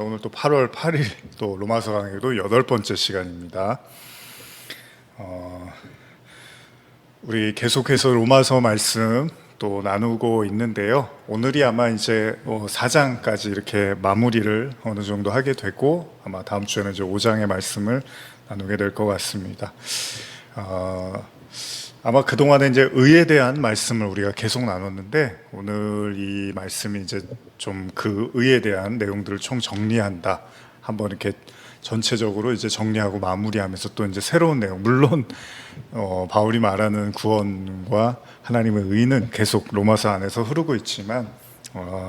오늘 또 8월 8일 또 로마서 강의도 8번째 시간입니다. 우리 계속해서 로마서 말씀 또 나누고 있는데요. 오늘이 아마 이제 4장까지 이렇게 마무리를 어느 정도 하게 되고 아마 다음 주에는 이제 5장의 말씀을 나누게 될 것 같습니다. 아마 그동안에 이제 의에 대한 말씀을 우리가 계속 나눴는데 오늘 이 말씀이 이제 좀 그 의에 대한 내용들을 총 정리한다. 한번 이렇게 전체적으로 이제 정리하고 마무리하면서 또 이제 새로운 내용, 물론 바울이 말하는 구원과 하나님의 의는 계속 로마서 안에서 흐르고 있지만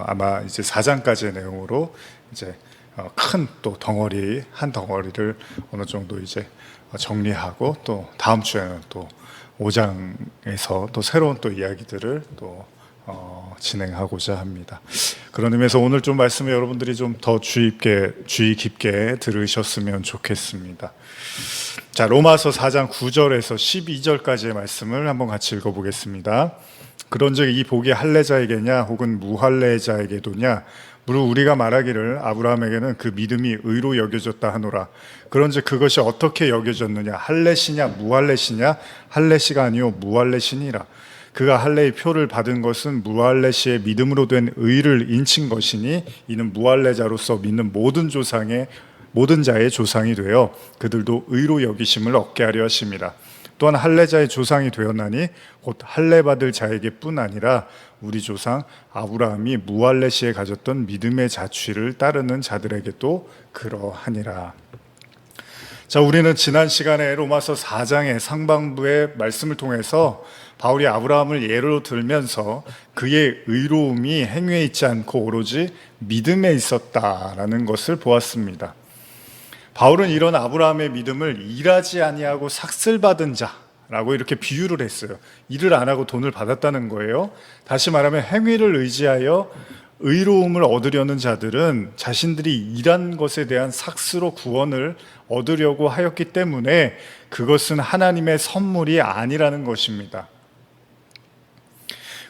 아마 이제 4장까지의 내용으로 이제 큰 또 덩어리 한 덩어리를 어느 정도 이제 정리하고 또 다음 주에는 또 5장에서 또 새로운 또 이야기들을 또 진행하고자 합니다. 그런 의미에서 오늘 좀 말씀을 여러분들이 좀 더 주의 깊게 들으셨으면 좋겠습니다. 자, 로마서 4장 9절에서 12절까지의 말씀을 한번 같이 읽어보겠습니다. 그런즉 이 복이 할례자에게냐 혹은 무할례자에게도냐 무릇 우리가 말하기를 아브라함에게는 그 믿음이 의로 여겨졌다 하노라. 그런즉 그것이 어떻게 여겨졌느냐 할례시냐 무할례시냐 할례시가 아니요 무할례시니라. 그가 할례의 표를 받은 것은 무할례시의 믿음으로 된 의를 인친 것이니 이는 무할례자로서 믿는 모든 자의 조상이 되어 그들도 의로 여기심을 얻게 하려 하심이라. 또한 할례자의 조상이 되었나니 곧 할례 받을 자에게뿐 아니라 우리 조상 아브라함이 무할례시에 가졌던 믿음의 자취를 따르는 자들에게도 그러하니라. 자, 우리는 지난 시간에 로마서 4장의 상반부의 말씀을 통해서 바울이 아브라함을 예로 들면서 그의 의로움이 행위에 있지 않고 오로지 믿음에 있었다라는 것을 보았습니다. 바울은 이런 아브라함의 믿음을 일하지 아니하고 삭슬받은 자라고 이렇게 비유를 했어요. 일을 안 하고 돈을 받았다는 거예요. 다시 말하면 행위를 의지하여 의로움을 얻으려는 자들은 자신들이 일한 것에 대한 삭스로 구원을 얻으려고 하였기 때문에 그것은 하나님의 선물이 아니라는 것입니다.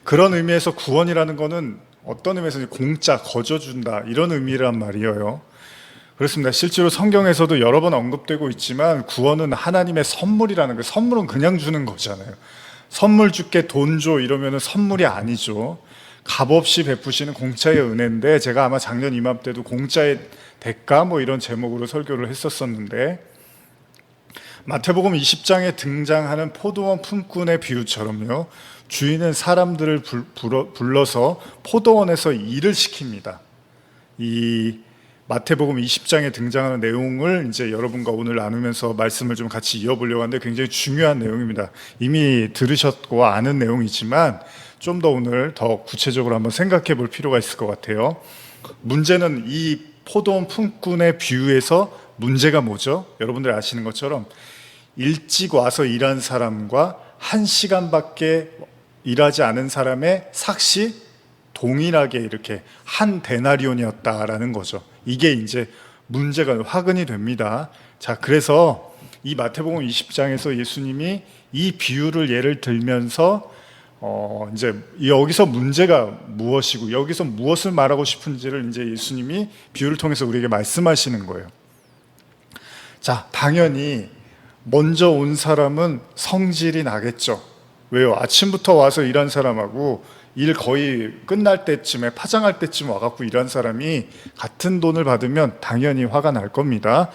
그런 의미에서 구원이라는 것은 어떤 의미에서 공짜, 거저준다 이런 의미란 말이에요. 그렇습니다. 실제로 성경에서도 여러 번 언급되고 있지만 구원은 하나님의 선물이라는 거예요. 선물은 그냥 주는 거잖아요. 선물 줄게 돈 줘 이러면 선물이 아니죠. 값없이 베푸시는 공짜의 은혜인데 제가 아마 작년 이맘때도 공짜의 대가 뭐 이런 제목으로 설교를 했었었는데 마태복음 20장에 등장하는 포도원 품꾼의 비유처럼요. 주인은 사람들을 불러서 포도원에서 일을 시킵니다. 이 마태복음 20장에 등장하는 내용을 이제 여러분과 오늘 나누면서 말씀을 좀 같이 이어보려고 하는데 굉장히 중요한 내용입니다. 이미 들으셨고 아는 내용이지만 좀 더 오늘 더 구체적으로 한번 생각해 볼 필요가 있을 것 같아요. 문제는 이 포도원 품꾼의 비유에서 문제가 뭐죠? 여러분들 아시는 것처럼 일찍 와서 일한 사람과 1시간밖에 일하지 않은 사람의 삭시 동일하게 이렇게 한 데나리온이었다라는 거죠. 이게 이제 문제가 화근이 됩니다. 자, 그래서 이 마태복음 20장에서 예수님이 이 비유를 예를 들면서 이제 여기서 문제가 무엇이고 여기서 무엇을 말하고 싶은지를 이제 예수님이 비유를 통해서 우리에게 말씀하시는 거예요. 자, 당연히 먼저 온 사람은 성질이 나겠죠. 왜요? 아침부터 와서 일한 사람하고 일 거의 끝날 때쯤에 파장할 때쯤 와갖고 일한 사람이 같은 돈을 받으면 당연히 화가 날 겁니다.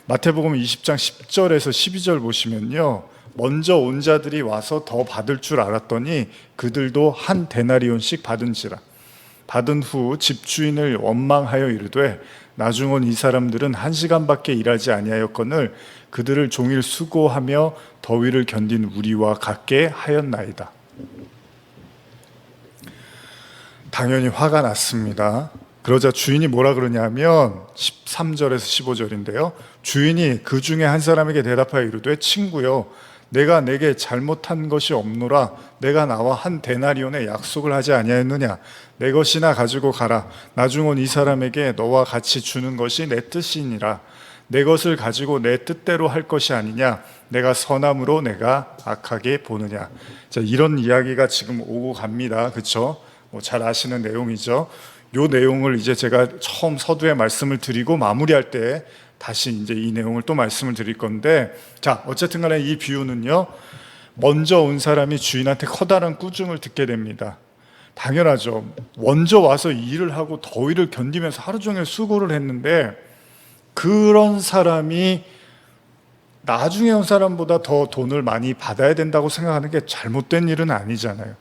마태복음 20장 10절에서 12절 보시면요. 먼저 온 자들이 와서 더 받을 줄 알았더니 그들도 한 데나리온씩 받은지라. 받은 후 집주인을 원망하여 이르되 나중 온 이 사람들은 1시간밖에 일하지 아니하였거늘 그들을 종일 수고하며 더위를 견딘 우리와 같게 하였나이다. 당연히 화가 났습니다. 그러자 주인이 뭐라 그러냐면 13절에서 15절인데요. 주인이 그 중에 한 사람에게 대답하여 이르되 친구여 내가 내게 잘못한 것이 없노라. 내가 나와 한 데나리온의 약속을 하지 아니하였느냐. 내 것이나 가지고 가라. 나중 온 이 사람에게 너와 같이 주는 것이 내 뜻이니라. 내 것을 가지고 내 뜻대로 할 것이 아니냐. 내가 선함으로 내가 악하게 보느냐. 자, 이런 이야기가 지금 오고 갑니다. 그렇죠? 잘 아시는 내용이죠. 요 내용을 이제 제가 처음 서두에 말씀을 드리고 마무리할 때 다시 이제 이 내용을 또 말씀을 드릴 건데, 자, 어쨌든 간에 이 비유는요, 먼저 온 사람이 주인한테 커다란 꾸중을 듣게 됩니다. 당연하죠. 먼저 와서 일을 하고 더위를 견디면서 하루 종일 수고를 했는데, 그런 사람이 나중에 온 사람보다 더 돈을 많이 받아야 된다고 생각하는 게 잘못된 일은 아니잖아요.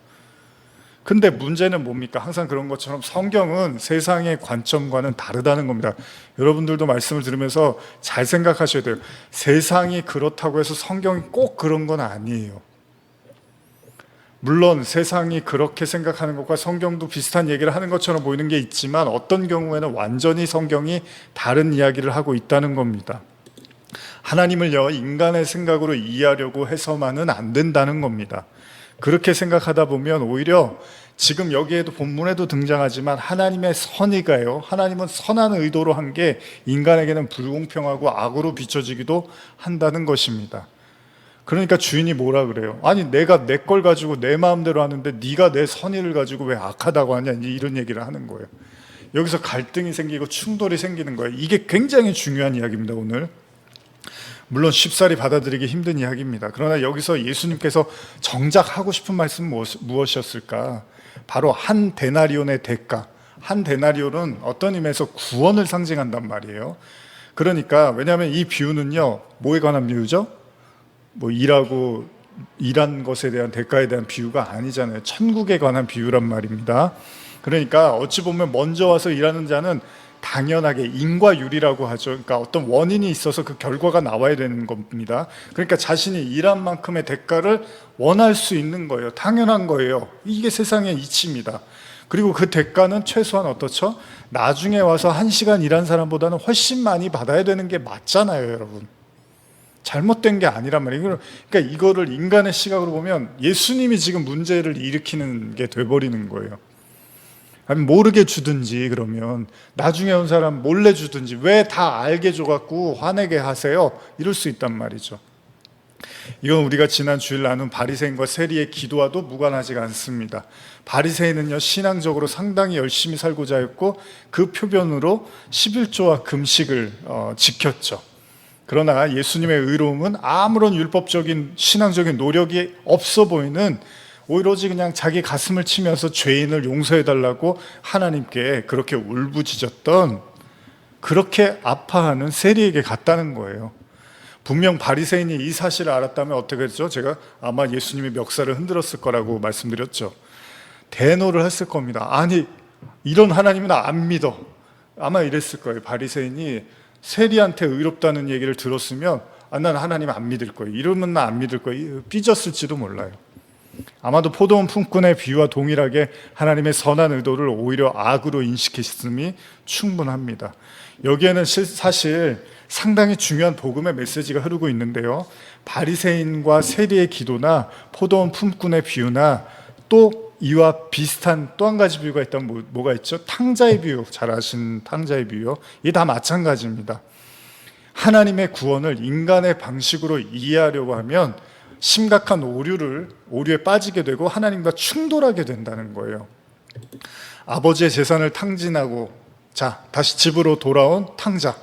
근데 문제는 뭡니까? 항상 그런 것처럼 성경은 세상의 관점과는 다르다는 겁니다. 여러분들도 말씀을 들으면서 잘 생각하셔야 돼요. 세상이 그렇다고 해서 성경이 꼭 그런 건 아니에요. 물론 세상이 그렇게 생각하는 것과 성경도 비슷한 얘기를 하는 것처럼 보이는 게 있지만, 어떤 경우에는 완전히 성경이 다른 이야기를 하고 있다는 겁니다. 하나님을요, 인간의 생각으로 이해하려고 해서만은 안 된다는 겁니다. 그렇게 생각하다 보면 오히려 지금 여기에도 본문에도 등장하지만 하나님의 선의가요, 하나님은 선한 의도로 한 게 인간에게는 불공평하고 악으로 비춰지기도 한다는 것입니다. 그러니까 주인이 뭐라 그래요? 아니, 내가 내 걸 가지고 내 마음대로 하는데 네가 내 선의를 가지고 왜 악하다고 하냐, 이런 얘기를 하는 거예요. 여기서 갈등이 생기고 충돌이 생기는 거예요. 이게 굉장히 중요한 이야기입니다. 오늘 물론 쉽사리 받아들이기 힘든 이야기입니다. 그러나 여기서 예수님께서 정작 하고 싶은 말씀은 무엇이었을까? 바로 한 데나리온의 대가. 한 데나리온은 어떤 의미에서 구원을 상징한단 말이에요. 그러니까 왜냐하면 이 비유는요, 뭐에 관한 비유죠? 뭐 일한 것에 대한 대가에 대한 비유가 아니잖아요. 천국에 관한 비유란 말입니다. 그러니까 어찌 보면 먼저 와서 일하는 자는 당연하게 인과율이라고 하죠. 그러니까 어떤 원인이 있어서 그 결과가 나와야 되는 겁니다. 그러니까 자신이 일한 만큼의 대가를 원할 수 있는 거예요. 당연한 거예요. 이게 세상의 이치입니다. 그리고 그 대가는 최소한 어떻죠? 나중에 와서 1시간 일한 사람보다는 훨씬 많이 받아야 되는 게 맞잖아요, 여러분. 잘못된 게 아니란 말이에요. 그러니까 이거를 인간의 시각으로 보면 예수님이 지금 문제를 일으키는 게 돼버리는 거예요. 아니, 모르게 주든지, 그러면 나중에 온 사람 몰래 주든지, 왜 다 알게 줘갖고 화내게 하세요? 이럴 수 있단 말이죠. 이건 우리가 지난 주일 나눈 바리새인과 세리의 기도와도 무관하지가 않습니다. 바리새인은요, 신앙적으로 상당히 열심히 살고자 했고 그 표변으로 11조와 금식을 지켰죠. 그러나 예수님의 의로움은 아무런 율법적인 신앙적인 노력이 없어 보이는, 오로지 그냥 자기 가슴을 치면서 죄인을 용서해달라고 하나님께 그렇게 울부짖었던, 그렇게 아파하는 세리에게 갔다는 거예요. 분명 바리새인이 이 사실을 알았다면 어떻게 했죠? 제가 아마 예수님의 멱살을 흔들었을 거라고 말씀드렸죠. 대노를 했을 겁니다. 아니, 이런 하나님은 안 믿어. 아마 이랬을 거예요. 바리새인이 세리한테 의롭다는 얘기를 들었으면 난 하나님 안 믿을 거예요. 이러면 나 안 믿을 거예요. 삐졌을지도 몰라요. 아마도 포도원 품꾼의 비유와 동일하게 하나님의 선한 의도를 오히려 악으로 인식했음이 충분합니다. 여기에는 사실 상당히 중요한 복음의 메시지가 흐르고 있는데요, 바리새인과 세리의 기도나 포도원 품꾼의 비유나 또 이와 비슷한 또 한 가지 비유가 있다면 뭐가 있죠? 탕자의 비유, 잘 아시는 탕자의 비유요. 이게 다 마찬가지입니다. 하나님의 구원을 인간의 방식으로 이해하려고 하면 심각한 오류에 빠지게 되고 하나님과 충돌하게 된다는 거예요. 아버지의 재산을 탕진하고 다시 집으로 돌아온 탕자.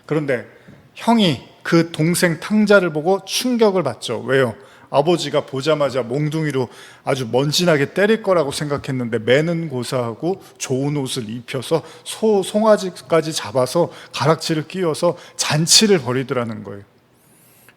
그런데 형이 그 동생 탕자를 보고 충격을 받죠. 왜요? 아버지가 보자마자 몽둥이로 아주 먼지나게 때릴 거라고 생각했는데 매는 고사하고 좋은 옷을 입혀서 송아지까지 잡아서 가락지를 끼워서 잔치를 벌이더라는 거예요.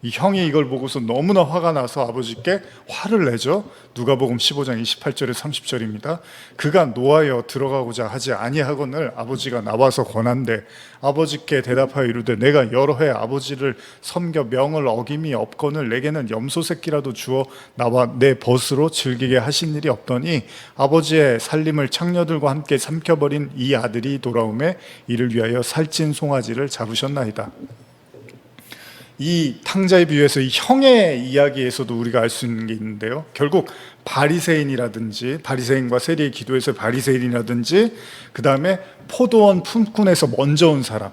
이 형이 이걸 보고서 너무나 화가 나서 아버지께 화를 내죠. 누가복음 15장 28절에 30절입니다. 그가 노하여 들어가고자 하지 아니하거늘 아버지가 나와서 권한대 아버지께 대답하여 이르되 내가 여러 해 아버지를 섬겨 명을 어김이 없거늘 내게는 염소 새끼라도 주어 나와 내 벗으로 즐기게 하신 일이 없더니 아버지의 살림을 창녀들과 함께 삼켜버린 이 아들이 돌아오매 이를 위하여 살찐 송아지를 잡으셨나이다. 이 탕자의 비유에서 이 형의 이야기에서도 우리가 알 수 있는 게 있는데요, 결국 바리새인과 세리의 기도에서 바리새인이라든지 그 다음에 포도원 품꾼에서 먼저 온 사람,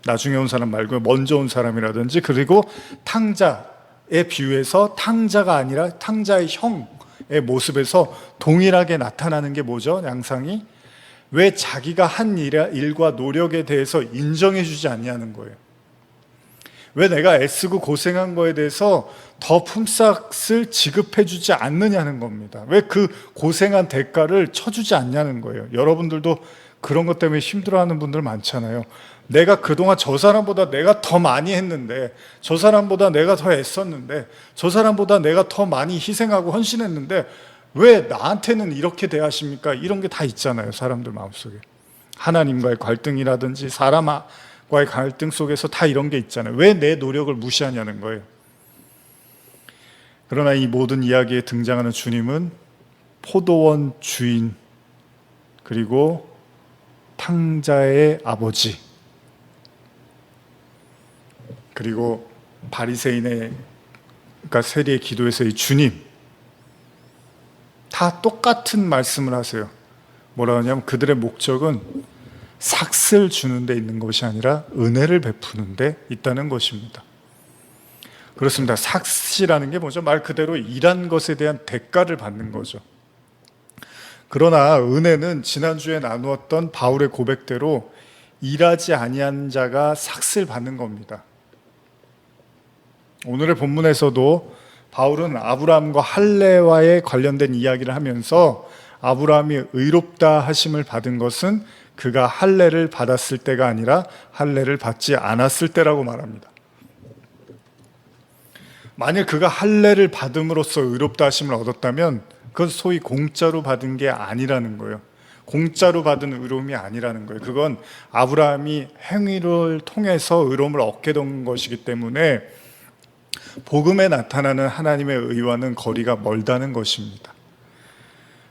나중에 온 사람 말고 먼저 온 사람이라든지, 그리고 탕자의 비유에서 탕자가 아니라 탕자의 형의 모습에서 동일하게 나타나는 게 뭐죠? 양상이 왜 자기가 한 일과 노력에 대해서 인정해 주지 않냐는 거예요. 왜 내가 애쓰고 고생한 거에 대해서 더 품삯을 지급해 주지 않느냐는 겁니다. 왜 그 고생한 대가를 쳐주지 않냐는 거예요. 여러분들도 그런 것 때문에 힘들어하는 분들 많잖아요. 내가 그동안 저 사람보다 내가 더 많이 했는데, 저 사람보다 내가 더 애썼는데, 저 사람보다 내가 더 많이 희생하고 헌신했는데 왜 나한테는 이렇게 대하십니까? 이런 게 다 있잖아요, 사람들 마음속에. 하나님과의 갈등이라든지 사람과의 갈등 속에서 다 이런 게 있잖아요. 왜 내 노력을 무시하냐는 거예요. 그러나 이 모든 이야기에 등장하는 주님은 포도원 주인, 그리고 탕자의 아버지, 그리고 바리새인의, 그러니까 세리의 기도에서의 주님, 다 똑같은 말씀을 하세요. 뭐라 하냐면 그들의 목적은 삭슬 주는 데 있는 것이 아니라 은혜를 베푸는 데 있다는 것입니다. 그렇습니다. 삭시라는 게 뭐죠? 말 그대로 일한 것에 대한 대가를 받는 거죠. 그러나 은혜는 지난주에 나누었던 바울의 고백대로 일하지 아니한 자가 삭슬 받는 겁니다. 오늘의 본문에서도 바울은 아브라함과 할례와의 관련된 이야기를 하면서 아브라함이 의롭다 하심을 받은 것은 그가 할례를 받았을 때가 아니라 할례를 받지 않았을 때라고 말합니다. 만일 그가 할례를 받음으로써 의롭다 하심을 얻었다면 그건 소위 공짜로 받은 게 아니라는 거예요. 공짜로 받은 의로움이 아니라는 거예요. 그건 아브라함이 행위를 통해서 의로움을 얻게 된 것이기 때문에 복음에 나타나는 하나님의 의와는 거리가 멀다는 것입니다.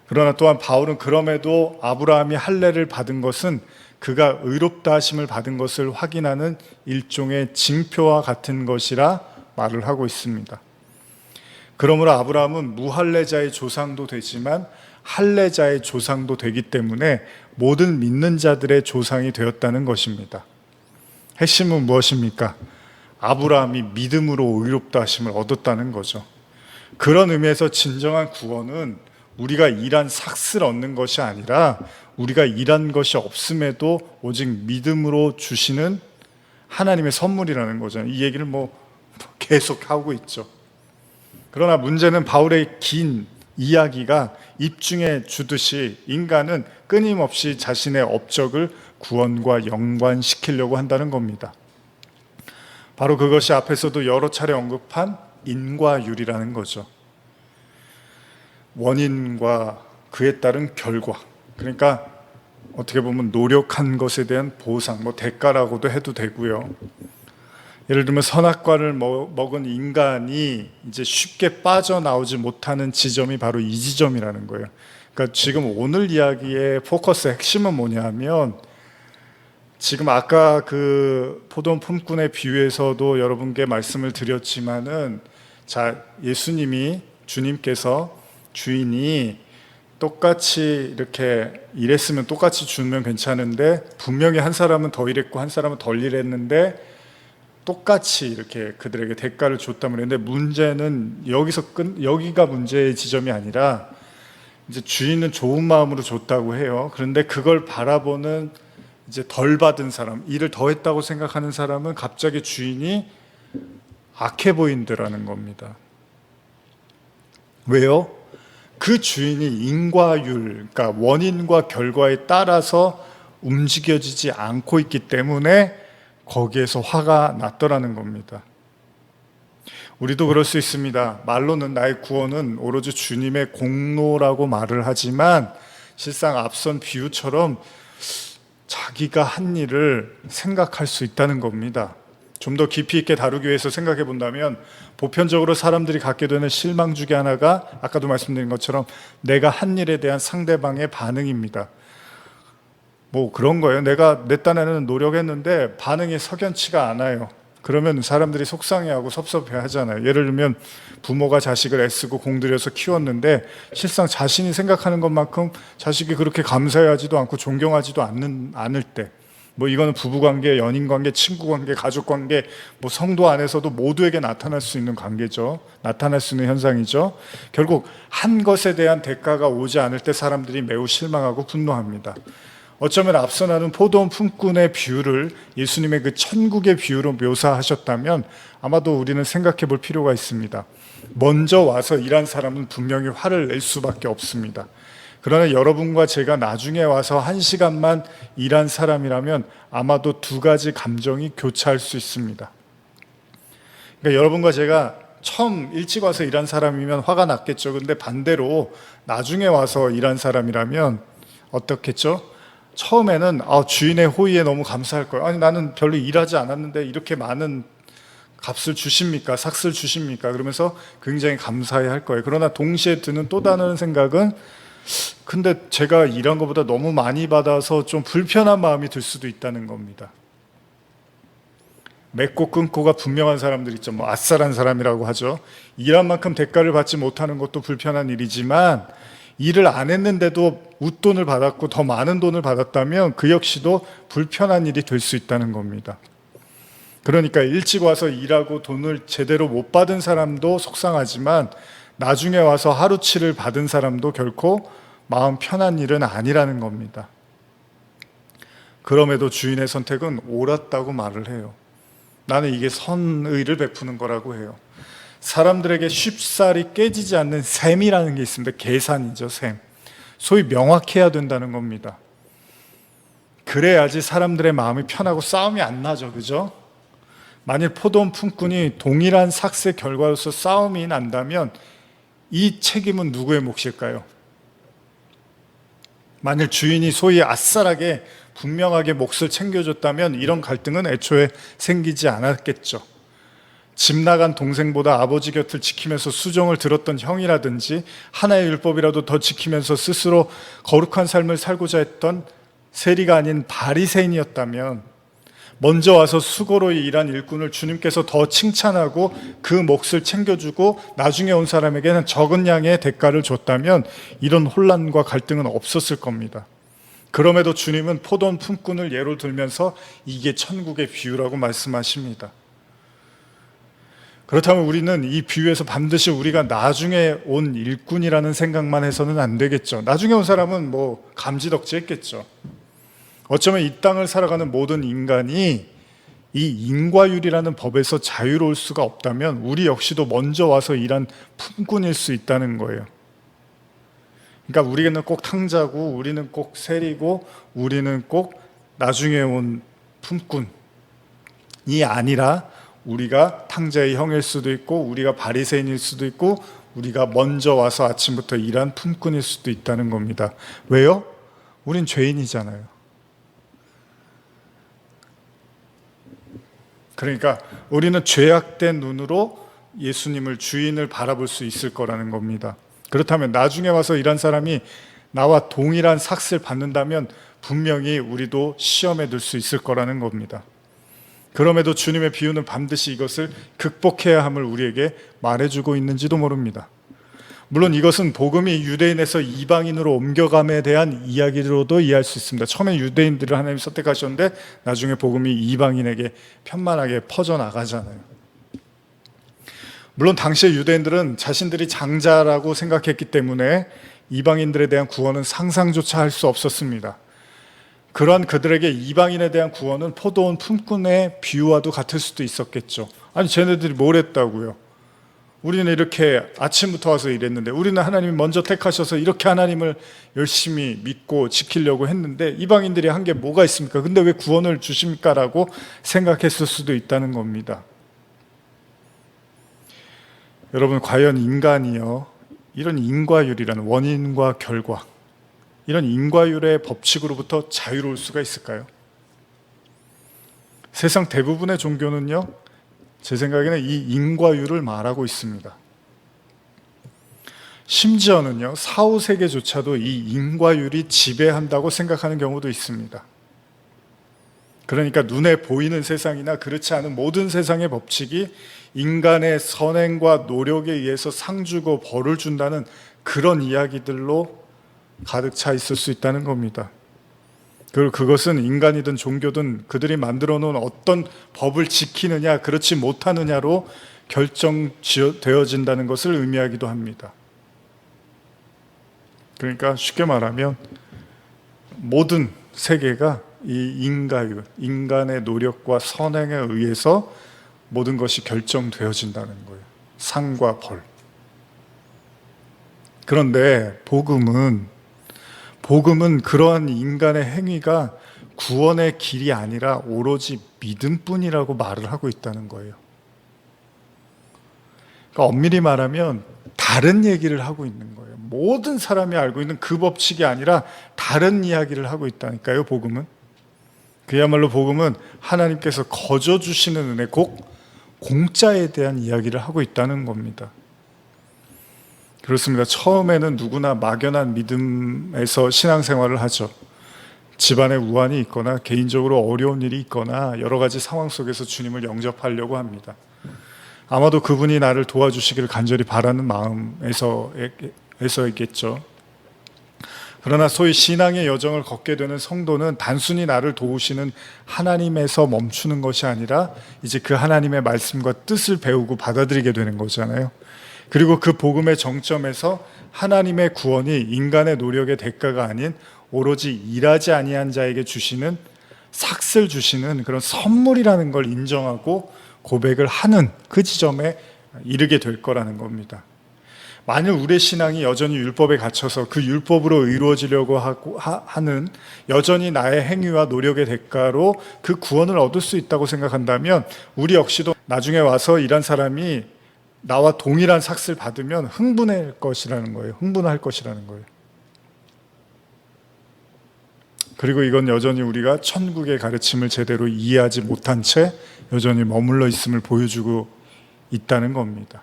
그러나 또한 바울은 그럼에도 아브라함이 할례를 받은 것은 그가 의롭다 하심을 받은 것을 확인하는 일종의 징표와 같은 것이라 말을 하고 있습니다. 그러므로 아브라함은 무할례자의 조상도 되지만 할례자의 조상도 되기 때문에 모든 믿는 자들의 조상이 되었다는 것입니다. 핵심은 무엇입니까? 아브라함이 믿음으로 의롭다 하심을 얻었다는 거죠. 그런 의미에서 진정한 구원은 우리가 일한 삭슬 얻는 것이 아니라 우리가 일한 것이 없음에도 오직 믿음으로 주시는 하나님의 선물이라는 거죠. 이 얘기를 계속 하고 있죠. 그러나 문제는 바울의 긴 이야기가 입중해 주듯이 인간은 끊임없이 자신의 업적을 구원과 연관시키려고 한다는 겁니다. 바로 그것이 앞에서도 여러 차례 언급한 인과율이라는 거죠. 원인과 그에 따른 결과, 그러니까 어떻게 보면 노력한 것에 대한 보상, 대가라고도 해도 되고요. 예를 들면 선악과를 먹은 인간이 이제 쉽게 빠져나오지 못하는 지점이 바로 이 지점이라는 거예요. 그러니까 지금 오늘 이야기의 포커스 핵심은 뭐냐면, 지금 아까 그 포도원 품꾼의 비유에서도 여러분께 말씀을 드렸지만은, 자, 예수님이, 주님께서 주인이 똑같이 이렇게 일했으면 똑같이 주면 괜찮은데 분명히 한 사람은 더 일했고 한 사람은 덜 일했는데 똑같이 이렇게 그들에게 대가를 줬다면, 그런데 문제는 여기가 문제의 지점이 아니라, 이제 주인은 좋은 마음으로 줬다고 해요. 그런데 그걸 바라보는 이제 덜 받은 사람, 일을 더 했다고 생각하는 사람은 갑자기 주인이 악해 보인다라는 겁니다. 왜요? 그 주인이 인과율, 그러니까 원인과 결과에 따라서 움직여지지 않고 있기 때문에 거기에서 화가 났더라는 겁니다. 우리도 그럴 수 있습니다. 말로는 나의 구원은 오로지 주님의 공로라고 말을 하지만 실상 앞선 비유처럼 자기가 한 일을 생각할 수 있다는 겁니다. 좀 더 깊이 있게 다루기 위해서 생각해 본다면, 보편적으로 사람들이 갖게 되는 실망 중에 하나가 아까도 말씀드린 것처럼 내가 한 일에 대한 상대방의 반응입니다. 그런 거예요. 내가 내 딴에는 노력했는데 반응이 석연치가 않아요. 그러면 사람들이 속상해하고 섭섭해 하잖아요. 예를 들면 부모가 자식을 애쓰고 공들여서 키웠는데 실상 자신이 생각하는 것만큼 자식이 그렇게 감사해하지도 않고 존경하지도 않을 때, 이거는 부부관계, 연인관계, 친구관계, 가족관계, 성도 안에서도 모두에게 나타날 수 있는 관계죠. 나타날 수 있는 현상이죠. 결국 한 것에 대한 대가가 오지 않을 때 사람들이 매우 실망하고 분노합니다. 어쩌면 앞서 나눈 포도원 품꾼의 비유를 예수님의 그 천국의 비유로 묘사하셨다면 아마도 우리는 생각해 볼 필요가 있습니다. 먼저 와서 일한 사람은 분명히 화를 낼 수밖에 없습니다. 그러나 여러분과 제가 나중에 와서 1시간만 일한 사람이라면 아마도 두 가지 감정이 교차할 수 있습니다. 그러니까 여러분과 제가 처음 일찍 와서 일한 사람이면 화가 났겠죠. 근데 반대로 나중에 와서 일한 사람이라면 어떻겠죠? 처음에는 주인의 호의에 너무 감사할 거예요. 아니 나는 별로 일하지 않았는데 이렇게 많은 값을 주십니까? 삭스를 주십니까? 그러면서 굉장히 감사해 할 거예요. 그러나 동시에 드는 또 다른 생각은 근데 제가 일한 것보다 너무 많이 받아서 좀 불편한 마음이 들 수도 있다는 겁니다. 맺고 끊고가 분명한 사람들 있죠. 뭐 아싸란 사람이라고 하죠. 일한 만큼 대가를 받지 못하는 것도 불편한 일이지만 일을 안 했는데도 웃돈을 받았고 더 많은 돈을 받았다면 그 역시도 불편한 일이 될 수 있다는 겁니다. 그러니까 일찍 와서 일하고 돈을 제대로 못 받은 사람도 속상하지만 나중에 와서 하루치를 받은 사람도 결코 마음 편한 일은 아니라는 겁니다. 그럼에도 주인의 선택은 옳았다고 말을 해요. 나는 이게 선의를 베푸는 거라고 해요. 사람들에게 쉽사리 깨지지 않는 셈이라는 게 있습니다. 계산이죠, 셈. 소위 명확해야 된다는 겁니다. 그래야지 사람들의 마음이 편하고 싸움이 안 나죠, 그죠? 만일 포도원 품꾼이 동일한 삭스 결과로서 싸움이 난다면 이 책임은 누구의 몫일까요? 만일 주인이 소위 아싸라게 분명하게 몫을 챙겨줬다면 이런 갈등은 애초에 생기지 않았겠죠. 집 나간 동생보다 아버지 곁을 지키면서 수종을 들었던 형이라든지 하나의 율법이라도 더 지키면서 스스로 거룩한 삶을 살고자 했던 세리가 아닌 바리새인이었다면 먼저 와서 수고로 일한 일꾼을 주님께서 더 칭찬하고 그 몫을 챙겨주고 나중에 온 사람에게는 적은 양의 대가를 줬다면 이런 혼란과 갈등은 없었을 겁니다. 그럼에도 주님은 포도원 품꾼을 예로 들면서 이게 천국의 비유라고 말씀하십니다. 그렇다면 우리는 이 비유에서 반드시 우리가 나중에 온 일꾼이라는 생각만 해서는 안 되겠죠. 나중에 온 사람은 뭐 감지덕지 했겠죠. 어쩌면 이 땅을 살아가는 모든 인간이 이 인과율이라는 법에서 자유로울 수가 없다면 우리 역시도 먼저 와서 일한 품꾼일 수 있다는 거예요. 그러니까 우리는 꼭 탕자고 우리는 꼭 세리고 우리는 꼭 나중에 온 품꾼이 아니라 우리가 탕자의 형일 수도 있고 우리가 바리새인일 수도 있고 우리가 먼저 와서 아침부터 일한 품꾼일 수도 있다는 겁니다. 왜요? 우린 죄인이잖아요. 그러니까 우리는 죄악된 눈으로 예수님을 주인을 바라볼 수 있을 거라는 겁니다. 그렇다면 나중에 와서 일한 사람이 나와 동일한 삭스를 받는다면 분명히 우리도 시험에 들 수 있을 거라는 겁니다. 그럼에도 주님의 비유는 반드시 이것을 극복해야 함을 우리에게 말해주고 있는지도 모릅니다. 물론 이것은 복음이 유대인에서 이방인으로 옮겨감에 대한 이야기로도 이해할 수 있습니다. 처음에 유대인들을 하나님이 선택하셨는데 나중에 복음이 이방인에게 편만하게 퍼져나가잖아요. 물론 당시의 유대인들은 자신들이 장자라고 생각했기 때문에 이방인들에 대한 구원은 상상조차 할 수 없었습니다. 그러한 그들에게 이방인에 대한 구원은 포도원 품꾼의 비유와도 같을 수도 있었겠죠. 아니 쟤네들이 뭘 했다고요? 우리는 이렇게 아침부터 와서 일했는데 우리는 하나님이 먼저 택하셔서 이렇게 하나님을 열심히 믿고 지키려고 했는데 이방인들이 한 게 뭐가 있습니까? 근데 왜 구원을 주십니까? 라고 생각했을 수도 있다는 겁니다. 여러분 과연 인간이요 이런 인과율이라는 원인과 결과 이런 인과율의 법칙으로부터 자유로울 수가 있을까요? 세상 대부분의 종교는요 제 생각에는 이 인과율을 말하고 있습니다. 심지어는요 사후세계조차도 이 인과율이 지배한다고 생각하는 경우도 있습니다. 그러니까 눈에 보이는 세상이나 그렇지 않은 모든 세상의 법칙이 인간의 선행과 노력에 의해서 상 주고 벌을 준다는 그런 이야기들로 가득 차 있을 수 있다는 겁니다. 그리고 그것은 인간이든 종교든 그들이 만들어 놓은 어떤 법을 지키느냐 그렇지 못하느냐로 결정되어진다는 것을 의미하기도 합니다. 그러니까 쉽게 말하면 모든 세계가 이 인과율, 인간의 노력과 선행에 의해서 모든 것이 결정되어진다는 거예요. 상과 벌. 그런데 복음은 그러한 인간의 행위가 구원의 길이 아니라 오로지 믿음뿐이라고 말을 하고 있다는 거예요. 그러니까 엄밀히 말하면 다른 얘기를 하고 있는 거예요. 모든 사람이 알고 있는 그 법칙이 아니라 다른 이야기를 하고 있다니까요, 복음은. 그야말로 복음은 하나님께서 거저 주시는 은혜, 곧 공짜에 대한 이야기를 하고 있다는 겁니다. 그렇습니다. 처음에는 누구나 막연한 믿음에서 신앙생활을 하죠. 집안에 우환이 있거나 개인적으로 어려운 일이 있거나 여러 가지 상황 속에서 주님을 영접하려고 합니다. 아마도 그분이 나를 도와주시기를 간절히 바라는 마음에서겠죠. 그러나 소위 신앙의 여정을 걷게 되는 성도는 단순히 나를 도우시는 하나님에서 멈추는 것이 아니라 이제 그 하나님의 말씀과 뜻을 배우고 받아들이게 되는 거잖아요. 그리고 그 복음의 정점에서 하나님의 구원이 인간의 노력의 대가가 아닌 오로지 일하지 아니한 자에게 주시는 삭슬 주시는 그런 선물이라는 걸 인정하고 고백을 하는 그 지점에 이르게 될 거라는 겁니다. 만일 우리의 신앙이 여전히 율법에 갇혀서 그 율법으로 이루어지려고 하는 여전히 나의 행위와 노력의 대가로 그 구원을 얻을 수 있다고 생각한다면 우리 역시도 나중에 와서 이런 사람이 나와 동일한 삭슬 받으면 흥분할 것이라는 거예요. 그리고 이건 여전히 우리가 천국의 가르침을 제대로 이해하지 못한 채 여전히 머물러 있음을 보여주고 있다는 겁니다.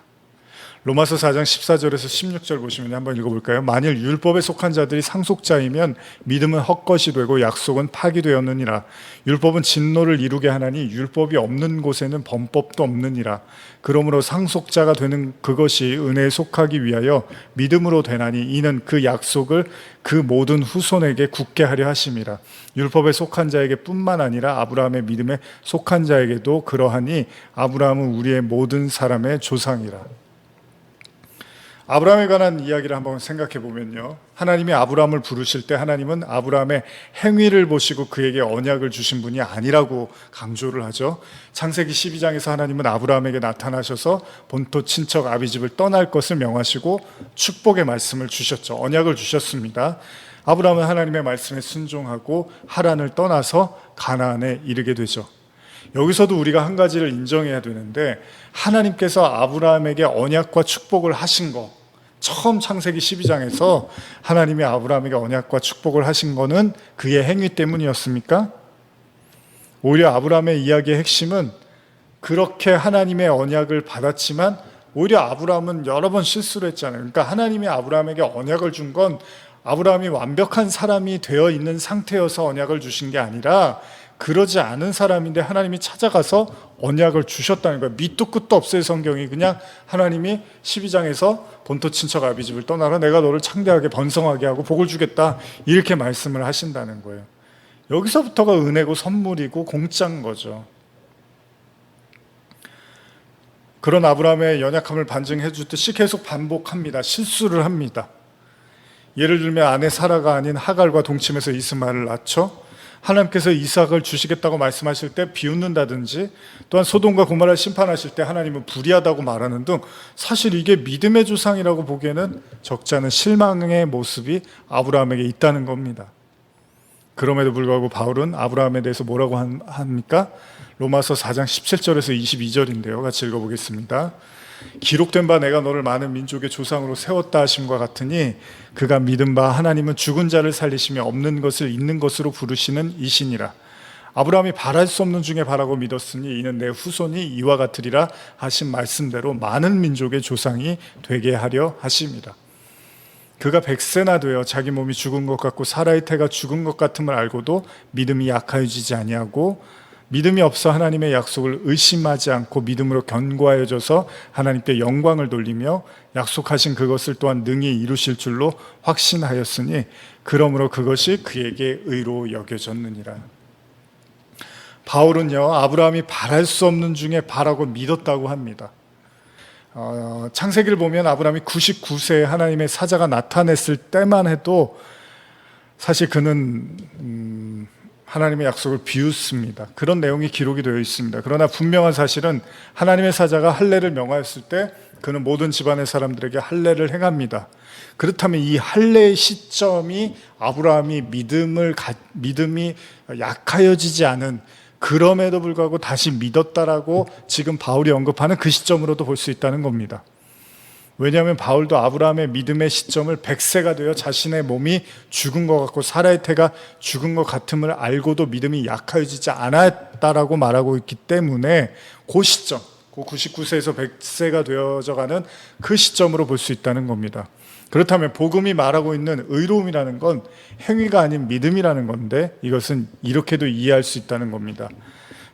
로마서 4장 14절에서 16절 보시면 한번 읽어볼까요? 만일 율법에 속한 자들이 상속자이면 믿음은 헛것이 되고 약속은 파기되었느니라. 율법은 진노를 이루게 하나니 율법이 없는 곳에는 범법도 없느니라. 그러므로 상속자가 되는 그것이 은혜에 속하기 위하여 믿음으로 되나니 이는 그 약속을 그 모든 후손에게 굳게 하려 하심이라. 율법에 속한 자에게 뿐만 아니라 아브라함의 믿음에 속한 자에게도 그러하니 아브라함은 우리의 모든 사람의 조상이라. 아브라함에 관한 이야기를 한번 생각해 보면요, 하나님이 아브라함을 부르실 때 하나님은 아브라함의 행위를 보시고 그에게 언약을 주신 분이 아니라고 강조를 하죠. 창세기 12장에서 하나님은 아브라함에게 나타나셔서 본토 친척 아비집을 떠날 것을 명하시고 축복의 말씀을 주셨죠. 언약을 주셨습니다. 아브라함은 하나님의 말씀에 순종하고 하란을 떠나서 가나안에 이르게 되죠. 여기서도 우리가 한 가지를 인정해야 되는데, 하나님께서 아브라함에게 언약과 축복을 하신 거, 처음 창세기 12장에서 하나님이 아브라함에게 언약과 축복을 하신 거는 그의 행위 때문이었습니까? 오히려 아브라함의 이야기의 핵심은 그렇게 하나님의 언약을 받았지만 오히려 아브라함은 여러 번 실수를 했잖아요. 그러니까 하나님이 아브라함에게 언약을 준 건 아브라함이 완벽한 사람이 되어 있는 상태여서 언약을 주신 게 아니라 그러지 않은 사람인데 하나님이 찾아가서 언약을 주셨다는 거예요. 밑도 끝도 없어요, 성경이. 그냥 하나님이 12장에서 본토 친척 아비집을 떠나라, 내가 너를 창대하게 번성하게 하고 복을 주겠다, 이렇게 말씀을 하신다는 거예요. 여기서부터가 은혜고 선물이고 공짜인 거죠. 그런 아브라함의 연약함을 반증해 주듯이 계속 반복합니다. 실수를 합니다. 예를 들면 아내 사라가 아닌 하갈과 동침해서 이스마엘을 낳죠. 하나님께서 이삭을 주시겠다고 말씀하실 때 비웃는다든지, 또한 소돔과 고모라를 심판하실 때 하나님은 불의하다고 말하는 등 사실 이게 믿음의 조상이라고 보기에는 적지 않은 실망의 모습이 아브라함에게 있다는 겁니다. 그럼에도 불구하고 바울은 아브라함에 대해서 뭐라고 합니까? 로마서 4장 17절에서 22절인데요. 같이 읽어보겠습니다. 기록된 바 내가 너를 많은 민족의 조상으로 세웠다 하심과 같으니 그가 믿은 바 하나님은 죽은 자를 살리시며 없는 것을 있는 것으로 부르시는 이시니라. 아브라함이 바랄 수 없는 중에 바라고 믿었으니 이는 내 후손이 이와 같으리라 하신 말씀대로 많은 민족의 조상이 되게 하려 하심이라. 그가 100세나 되어 자기 몸이 죽은 것 같고 사라의 태가 죽은 것 같음을 알고도 믿음이 약하여지지 아니하고 믿음이 없어 하나님의 약속을 의심하지 않고 믿음으로 견고하여져서 하나님께 영광을 돌리며 약속하신 그것을 또한 능히 이루실 줄로 확신하였으니 그러므로 그것이 그에게 의로 여겨졌느니라. 바울은요, 아브라함이 바랄 수 없는 중에 바라고 믿었다고 합니다. 창세기를 보면 아브라함이 99세에 하나님의 사자가 나타냈을 때만 해도 사실 그는 하나님의 약속을 비웃습니다. 그런 내용이 기록이 되어 있습니다. 그러나 분명한 사실은 하나님의 사자가 할례를 명하였을 때 그는 모든 집안의 사람들에게 할례를 행합니다. 그렇다면 이 할례의 시점이 아브라함이 믿음이 약하여지지 않은, 그럼에도 불구하고 다시 믿었다라고 지금 바울이 언급하는 그 시점으로도 볼 수 있다는 겁니다. 왜냐하면 바울도 아브라함의 믿음의 시점을 100세가 되어 자신의 몸이 죽은 것 같고 사라의 태가 죽은 것 같음을 알고도 믿음이 약하여지지 않았다라고 말하고 있기 때문에 그 시점, 그 99세에서 100세가 되어져가는 그 시점으로 볼 수 있다는 겁니다. 그렇다면 복음이 말하고 있는 의로움이라는 건 행위가 아닌 믿음이라는 건데, 이것은 이렇게도 이해할 수 있다는 겁니다.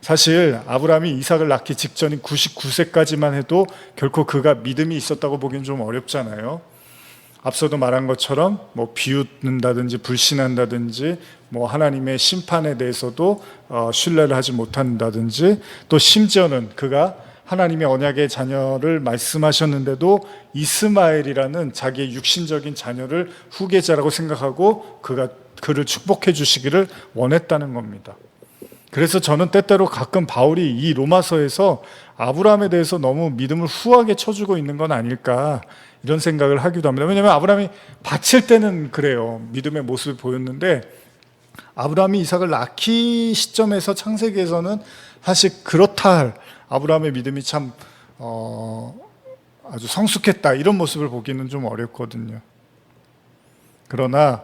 사실 아브라함이 이삭을 낳기 직전인 99세까지만 해도 결코 그가 믿음이 있었다고 보기는 좀 어렵잖아요. 앞서도 말한 것처럼 비웃는다든지 불신한다든지 하나님의 심판에 대해서도 신뢰를 하지 못한다든지, 또 심지어는 그가 하나님의 언약의 자녀를 말씀하셨는데도 이스마엘이라는 자기의 육신적인 자녀를 후계자라고 생각하고 그를 축복해 주시기를 원했다는 겁니다. 그래서 저는 때때로 가끔 바울이 이 로마서에서 아브라함에 대해서 너무 믿음을 후하게 쳐주고 있는 건 아닐까, 이런 생각을 하기도 합니다. 왜냐하면 아브라함이 바칠 때는 그래요. 믿음의 모습을 보였는데 아브라함이 이삭을 낳기 시점에서 창세기에서는 사실 그렇다 할, 아브라함의 믿음이 참 아주 성숙했다, 이런 모습을 보기는 좀 어렵거든요. 그러나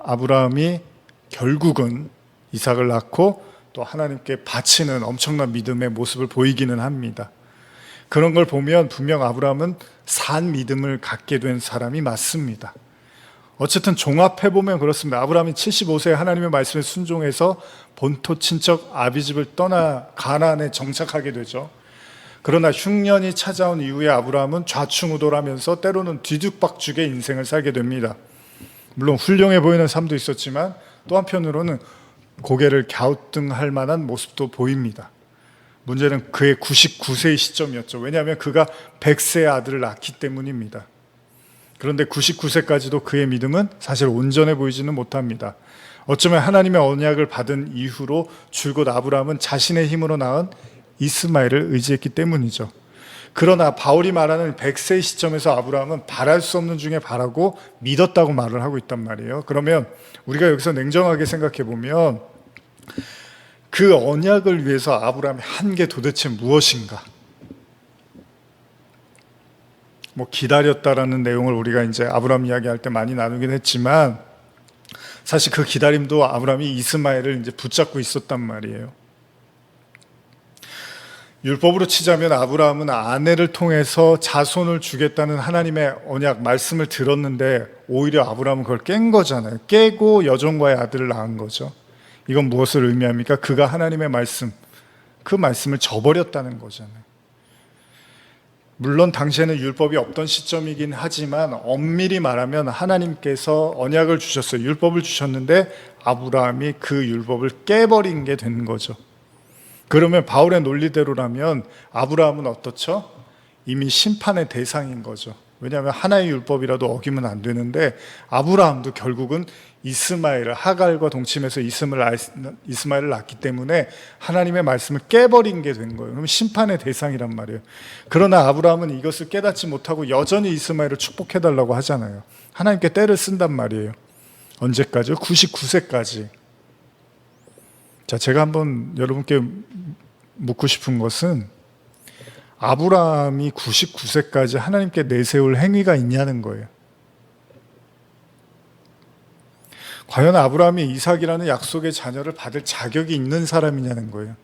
아브라함이 결국은 이삭을 낳고 또 하나님께 바치는 엄청난 믿음의 모습을 보이기는 합니다. 그런 걸 보면 분명 아브라함은 산 믿음을 갖게 된 사람이 맞습니다. 어쨌든 종합해보면 그렇습니다. 아브라함이 75세에 하나님의 말씀에 순종해서 본토 친척 아비집을 떠나 가나안에 정착하게 되죠. 그러나 흉년이 찾아온 이후에 아브라함은 좌충우돌하면서 때로는 뒤죽박죽의 인생을 살게 됩니다. 물론 훌륭해 보이는 삶도 있었지만 또 한편으로는 고개를 갸우뚱할 만한 모습도 보입니다. 문제는 그의 99세의 시점이었죠. 왜냐하면 그가 100세의 아들을 낳기 때문입니다. 그런데 99세까지도 그의 믿음은 사실 온전해 보이지는 못합니다. 어쩌면 하나님의 언약을 받은 이후로 줄곧 아브라함은 자신의 힘으로 낳은 이스마엘을 의지했기 때문이죠. 그러나 바울이 말하는 100세의 시점에서 아브라함은 바랄 수 없는 중에 바라고 믿었다고 말을 하고 있단 말이에요. 그러면 우리가 여기서 냉정하게 생각해 보면 그 언약을 위해서 아브라함이 한 게 도대체 무엇인가? 기다렸다라는 내용을 우리가 이제 아브라함 이야기할 때 많이 나누긴 했지만, 사실 그 기다림도 아브라함이 이스마엘을 이제 붙잡고 있었단 말이에요. 율법으로 치자면 아브라함은 아내를 통해서 자손을 주겠다는 하나님의 언약 말씀을 들었는데 오히려 아브라함은 그걸 깬 거잖아요. 깨고 여종과의 아들을 낳은 거죠. 이건 무엇을 의미합니까? 그가 하나님의 말씀, 그 말씀을 저버렸다는 거잖아요. 물론 당시에는 율법이 없던 시점이긴 하지만 엄밀히 말하면 하나님께서 언약을 주셨어요. 율법을 주셨는데 아브라함이 그 율법을 깨버린 게 된 거죠. 그러면 바울의 논리대로라면 아브라함은 어떻죠? 이미 심판의 대상인 거죠. 왜냐하면 하나의 율법이라도 어기면 안 되는데 아브라함도 결국은 이스마엘을, 하갈과 동침해서 이스마엘을 낳기 때문에 하나님의 말씀을 깨버린 게 된 거예요. 그럼 심판의 대상이란 말이에요. 그러나 아브라함은 이것을 깨닫지 못하고 여전히 이스마엘을 축복해달라고 하잖아요. 하나님께 때를 쓴단 말이에요. 언제까지요? 99세까지. 자, 제가 한번 여러분께 묻고 싶은 것은 아브라함이 99세까지 하나님께 내세울 행위가 있냐는 거예요. 과연 아브라함이 이삭이라는 약속의 자녀를 받을 자격이 있는 사람이냐는 거예요.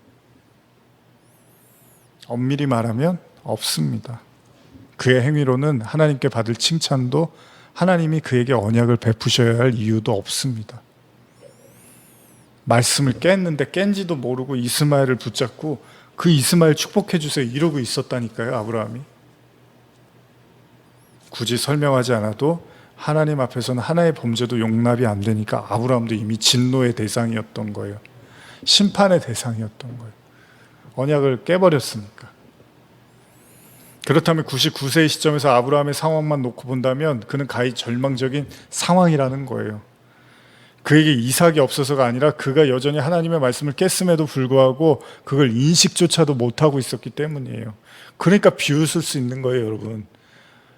엄밀히 말하면 없습니다. 그의 행위로는 하나님께 받을 칭찬도, 하나님이 그에게 언약을 베푸셔야 할 이유도 없습니다. 말씀을 깼는데 깬지도 모르고 이스마엘을 붙잡고 그 이스마엘 축복해 주세요 이러고 있었다니까요. 아브라함이. 굳이 설명하지 않아도 하나님 앞에서는 하나의 범죄도 용납이 안 되니까 아브라함도 이미 진노의 대상이었던 거예요. 심판의 대상이었던 거예요. 언약을 깨버렸으니까. 그렇다면 99세의 시점에서 아브라함의 상황만 놓고 본다면 그는 가히 절망적인 상황이라는 거예요. 그에게 이삭이 없어서가 아니라 그가 여전히 하나님의 말씀을 깼음에도 불구하고 그걸 인식조차도 못하고 있었기 때문이에요. 그러니까 비웃을 수 있는 거예요, 여러분.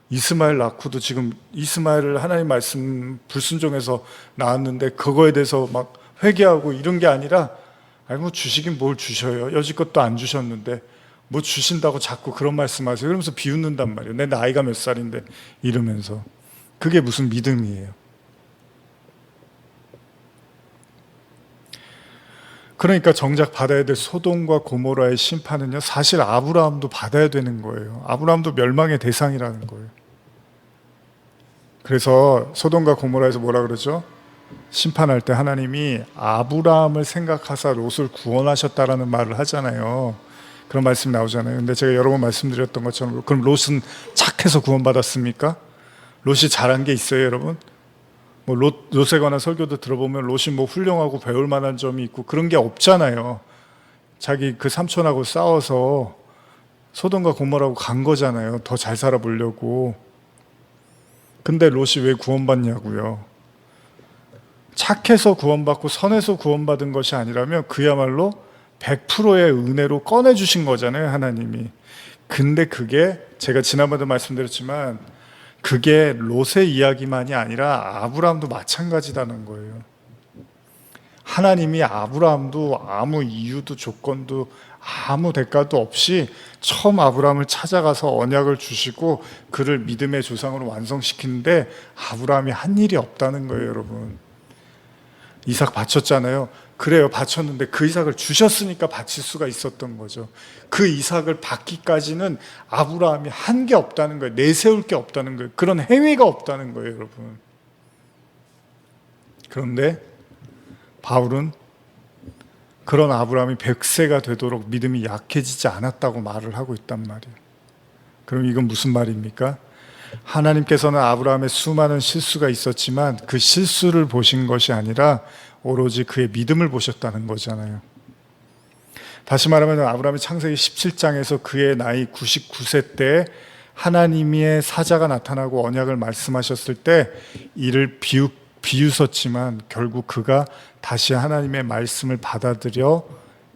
이스마엘 낳고도 지금 이스마엘을 하나님 말씀 불순종해서 낳았는데 그거에 대해서 막 회개하고 이런 게 아니라 아니 뭐 주시긴 뭘 주셔요. 여지껏도 안 주셨는데 뭐 주신다고 자꾸 그런 말씀하세요. 그러면서 비웃는단 말이에요. 내 나이가 몇 살인데 이러면서. 그게 무슨 믿음이에요. 그러니까 정작 받아야 될 소돔과 고모라의 심판은요, 사실 아브라함도 받아야 되는 거예요. 아브라함도 멸망의 대상이라는 거예요. 그래서 소돔과 고모라에서 뭐라 그러죠? 심판할 때 하나님이 아브라함을 생각하사 롯을 구원하셨다라는 말을 하잖아요. 그런 말씀이 나오잖아요. 근데 제가 여러 번 말씀드렸던 것처럼 그럼 롯은 착해서 구원받았습니까? 롯이 잘한 게 있어요, 여러분? 뭐 롯에 관한 설교도 들어보면 롯이 뭐 훌륭하고 배울 만한 점이 있고 그런 게 없잖아요. 자기 그 삼촌하고 싸워서 소돔과 고모라고 간 거잖아요. 더 잘 살아보려고. 근데 롯이 왜 구원받냐고요. 착해서 구원받고 선해서 구원받은 것이 아니라면 그야말로 100%의 은혜로 꺼내주신 거잖아요, 하나님이. 근데 그게 제가 지난번에도 말씀드렸지만 그게 롯의 이야기만이 아니라 아브라함도 마찬가지라는 거예요. 하나님이 아브라함도 아무 이유도 조건도 아무 대가도 없이 처음 아브라함을 찾아가서 언약을 주시고 그를 믿음의 조상으로 완성시키는데 아브라함이 한 일이 없다는 거예요, 여러분. 이삭 바쳤잖아요. 그래요, 바쳤는데 그 이삭을 주셨으니까 바칠 수가 있었던 거죠. 그 이삭을 받기까지는 아브라함이 한 게 없다는 거예요. 내세울 게 없다는 거예요. 그런 행위가 없다는 거예요, 여러분. 그런데 바울은 그런 아브라함이 100세가 되도록 믿음이 약해지지 않았다고 말을 하고 있단 말이에요. 그럼 이건 무슨 말입니까? 하나님께서는 아브라함의 수많은 실수가 있었지만 그 실수를 보신 것이 아니라 오로지 그의 믿음을 보셨다는 거잖아요. 다시 말하면 아브라함이 창세기 17장에서 그의 나이 99세 때 하나님의 사자가 나타나고 언약을 말씀하셨을 때 이를 비웃었지만 결국 그가 다시 하나님의 말씀을 받아들여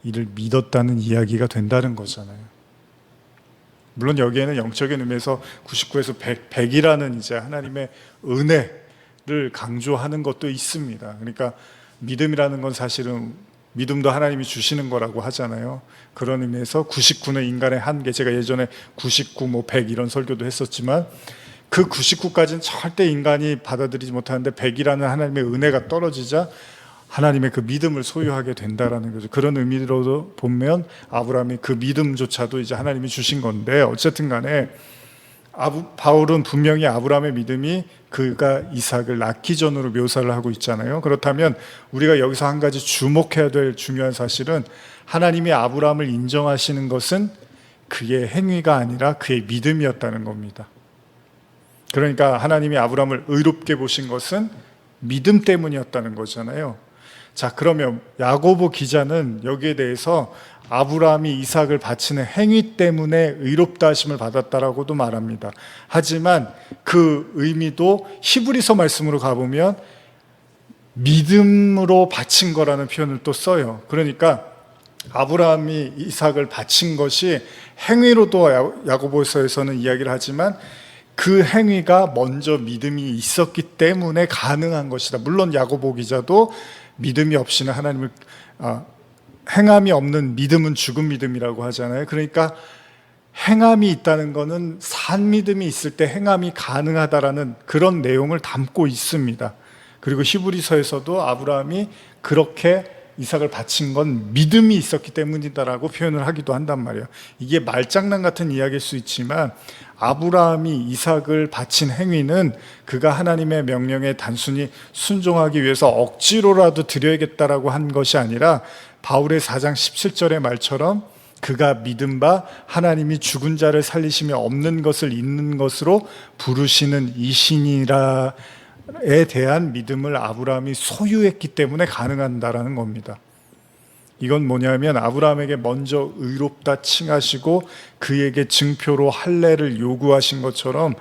이를 믿었다는 이야기가 된다는 거잖아요. 물론 여기에는 영적인 의미에서 99에서 100이라는 이제 하나님의 은혜를 강조하는 것도 있습니다. 그러니까 믿음이라는 건 사실은 믿음도 하나님이 주시는 거라고 하잖아요. 그런 의미에서 99는 인간의 한계. 제가 예전에 99, 100 이런 설교도 했었지만 그 99까지는 절대 인간이 받아들이지 못하는데 100이라는 하나님의 은혜가 떨어지자 하나님의 그 믿음을 소유하게 된다라는 거죠. 그런 의미로도 보면 아브라함이 그 믿음조차도 이제 하나님이 주신 건데 어쨌든 간에 바울은 분명히 아브라함의 믿음이 그가 이삭을 낳기 전으로 묘사를 하고 있잖아요. 그렇다면 우리가 여기서 한 가지 주목해야 될 중요한 사실은 하나님이 아브라함을 인정하시는 것은 그의 행위가 아니라 그의 믿음이었다는 겁니다. 그러니까 하나님이 아브라함을 의롭게 보신 것은 믿음 때문이었다는 거잖아요. 자, 그러면 야고보 기자는 여기에 대해서 아브라함이 이삭을 바치는 행위 때문에 의롭다 하심을 받았다라고도 말합니다. 하지만 그 의미도 히브리서 말씀으로 가보면 믿음으로 바친 거라는 표현을 또 써요. 그러니까 아브라함이 이삭을 바친 것이 행위로도 야고보서에서는 이야기를 하지만 그 행위가 먼저 믿음이 있었기 때문에 가능한 것이다. 물론 야고보 기자도 믿음이 없이는 하나님을 행함이 없는 믿음은 죽은 믿음이라고 하잖아요. 그러니까 행함이 있다는 것은 산 믿음이 있을 때 행함이 가능하다라는 그런 내용을 담고 있습니다. 그리고 히브리서에서도 아브라함이 그렇게 이삭을 바친 건 믿음이 있었기 때문이다라고 표현을 하기도 한단 말이에요. 이게 말장난 같은 이야기일 수 있지만 아브라함이 이삭을 바친 행위는 그가 하나님의 명령에 단순히 순종하기 위해서 억지로라도 드려야겠다라고 한 것이 아니라 바울의 4장 17절의 말처럼 그가 믿은 바 하나님이 죽은 자를 살리시며 없는 것을 있는 것으로 부르시는 이신이라 에 대한 믿음을 아브라함이 소유했기 때문에 가능한다라는 겁니다. 이건 뭐냐면 아브라함에게 먼저 의롭다 칭하시고 그에게 증표로 할례를 요구하신 것처럼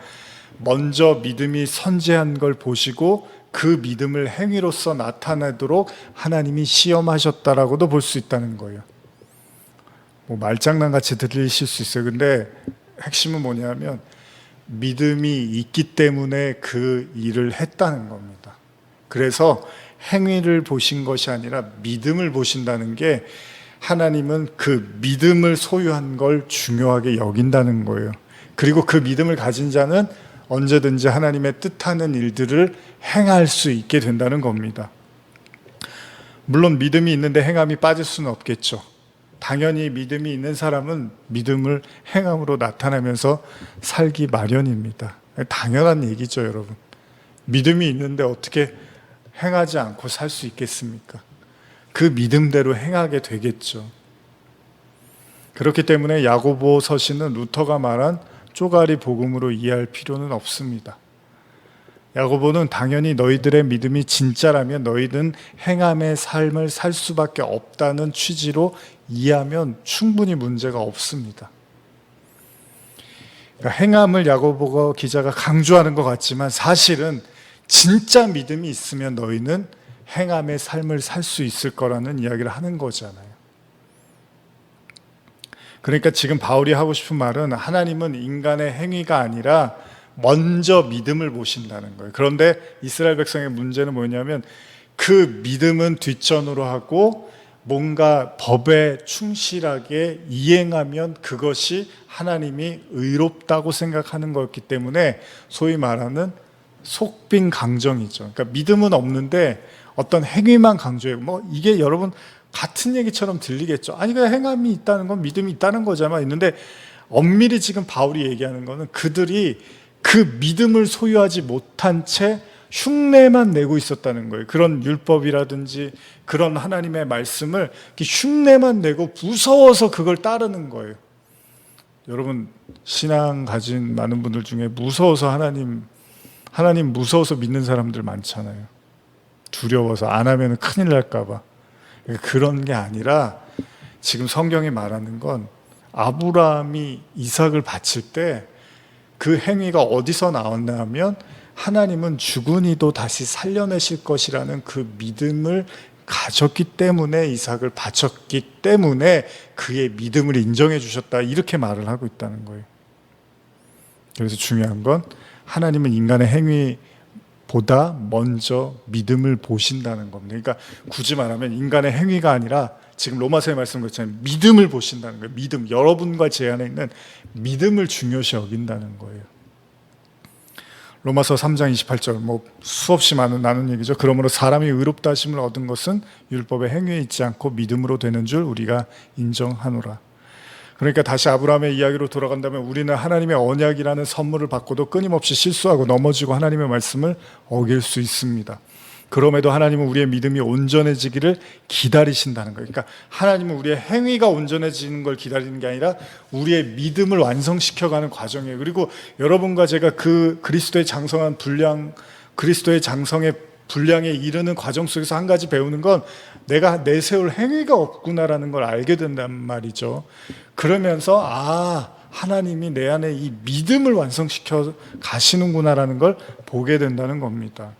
먼저 믿음이 선재한 걸 보시고 그 믿음을 행위로서 나타내도록 하나님이 시험하셨다라고도 볼 수 있다는 거예요. 뭐 말장난같이 들리실 수 있어요. 근데 핵심은 뭐냐면 믿음이 있기 때문에 그 일을 했다는 겁니다. 그래서 행위를 보신 것이 아니라 믿음을 보신다는 게, 하나님은 그 믿음을 소유한 걸 중요하게 여긴다는 거예요. 그리고 그 믿음을 가진 자는 언제든지 하나님의 뜻하는 일들을 행할 수 있게 된다는 겁니다. 물론 믿음이 있는데 행함이 빠질 수는 없겠죠. 당연히 믿음이 있는 사람은 믿음을 행함으로 나타내면서 살기 마련입니다. 당연한 얘기죠, 여러분. 믿음이 있는데 어떻게 행하지 않고 살 수 있겠습니까? 그 믿음대로 행하게 되겠죠. 그렇기 때문에 야고보 서신은 루터가 말한 쪼가리 복음으로 이해할 필요는 없습니다. 야고보는 당연히 너희들의 믿음이 진짜라면 너희는 행함의 삶을 살 수밖에 없다는 취지로 이해하면 충분히 문제가 없습니다. 그러니까 행함을 야고보 기자가 강조하는 것 같지만 사실은 진짜 믿음이 있으면 너희는 행함의 삶을 살 수 있을 거라는 이야기를 하는 거잖아요. 그러니까 지금 바울이 하고 싶은 말은 하나님은 인간의 행위가 아니라 먼저 믿음을 보신다는 거예요. 그런데 이스라엘 백성의 문제는 뭐냐면 그 믿음은 뒷전으로 하고 뭔가 법에 충실하게 이행하면 그것이 하나님이 의롭다고 생각하는 거였기 때문에 소위 말하는 속빈 강정이죠. 그러니까 믿음은 없는데 어떤 행위만 강조해요. 뭐 이게 여러분 같은 얘기처럼 들리겠죠. 아니 그냥 행함이 있다는 건 믿음이 있다는 거잖아. 있는데 엄밀히 지금 바울이 얘기하는 거는 그들이 그 믿음을 소유하지 못한 채 흉내만 내고 있었다는 거예요. 그런 율법이라든지 그런 하나님의 말씀을 흉내만 내고 무서워서 그걸 따르는 거예요. 여러분 신앙 가진 많은 분들 중에 무서워서 하나님 무서워서 믿는 사람들 많잖아요. 두려워서 안 하면 큰일 날까 봐. 그런 게 아니라 지금 성경이 말하는 건 아브라함이 이삭을 바칠 때 그 행위가 어디서 나왔나 하면 하나님은 죽은 이도 다시 살려내실 것이라는 그 믿음을 가졌기 때문에 이삭을 바쳤기 때문에 그의 믿음을 인정해 주셨다, 이렇게 말을 하고 있다는 거예요. 그래서 중요한 건 하나님은 인간의 행위보다 먼저 믿음을 보신다는 겁니다. 그러니까 굳이 말하면 인간의 행위가 아니라 지금 로마서의 말씀 것처럼 믿음을 보신다는 거예요. 믿음, 여러분과 제 안에 있는 믿음을 중요시 여긴다는 거예요. 로마서 3장 28절, 뭐 수없이 나눈 얘기죠. 그러므로 사람이 의롭다 하심을 얻은 것은 율법의 행위에 있지 않고 믿음으로 되는 줄 우리가 인정하노라. 그러니까 다시 아브라함의 이야기로 돌아간다면 우리는 하나님의 언약이라는 선물을 받고도 끊임없이 실수하고 넘어지고 하나님의 말씀을 어길 수 있습니다. 그럼에도 하나님은 우리의 믿음이 온전해지기를 기다리신다는 거예요. 그러니까 하나님은 우리의 행위가 온전해지는 걸 기다리는 게 아니라 우리의 믿음을 완성시켜가는 과정이에요. 그리고 여러분과 제가 그 그리스도의 장성한 분량, 그리스도의 장성의 분량에 이르는 과정 속에서 한 가지 배우는 건 내가 내세울 행위가 없구나라는 걸 알게 된단 말이죠. 그러면서 하나님이 내 안에 이 믿음을 완성시켜 가시는구나라는 걸 보게 된다는 겁니다.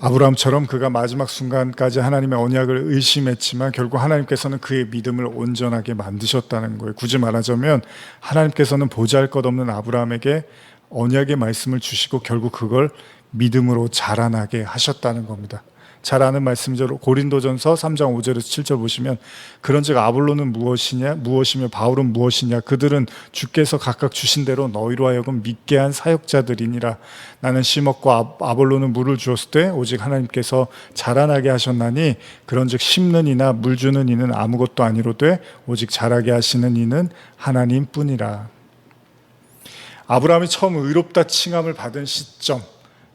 아브라함처럼 그가 마지막 순간까지 하나님의 언약을 의심했지만 결국 하나님께서는 그의 믿음을 온전하게 만드셨다는 거예요. 굳이 말하자면 하나님께서는 보잘것없는 아브라함에게 언약의 말씀을 주시고 결국 그걸 믿음으로 자라나게 하셨다는 겁니다. 잘 아는 말씀이죠. 고린도전서 3장 5절에서 7절 보시면 그런즉 아볼로는 무엇이며 바울은 무엇이냐, 그들은 주께서 각각 주신 대로 너희로 하여금 믿게 한 사역자들이니라. 나는 심었고 아볼로는 물을 주었을 때 오직 하나님께서 자라나게 하셨나니 그런즉 심는 이나 물 주는 이는 아무것도 아니로되 오직 자라게 하시는 이는 하나님뿐이라. 아브라함이 처음 의롭다 칭함을 받은 시점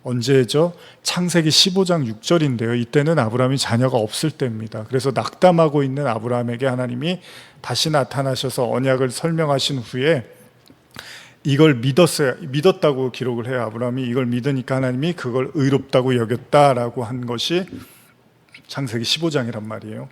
언제죠? 창세기 15장 6절인데요. 이때는 아브라함이 자녀가 없을 때입니다. 그래서 낙담하고 있는 아브라함에게 하나님이 다시 나타나셔서 언약을 설명하신 후에 이걸 믿었다고 기록을 해요. 아브라함이 이걸 믿으니까 하나님이 그걸 의롭다고 여겼다라고 한 것이 창세기 15장이란 말이에요.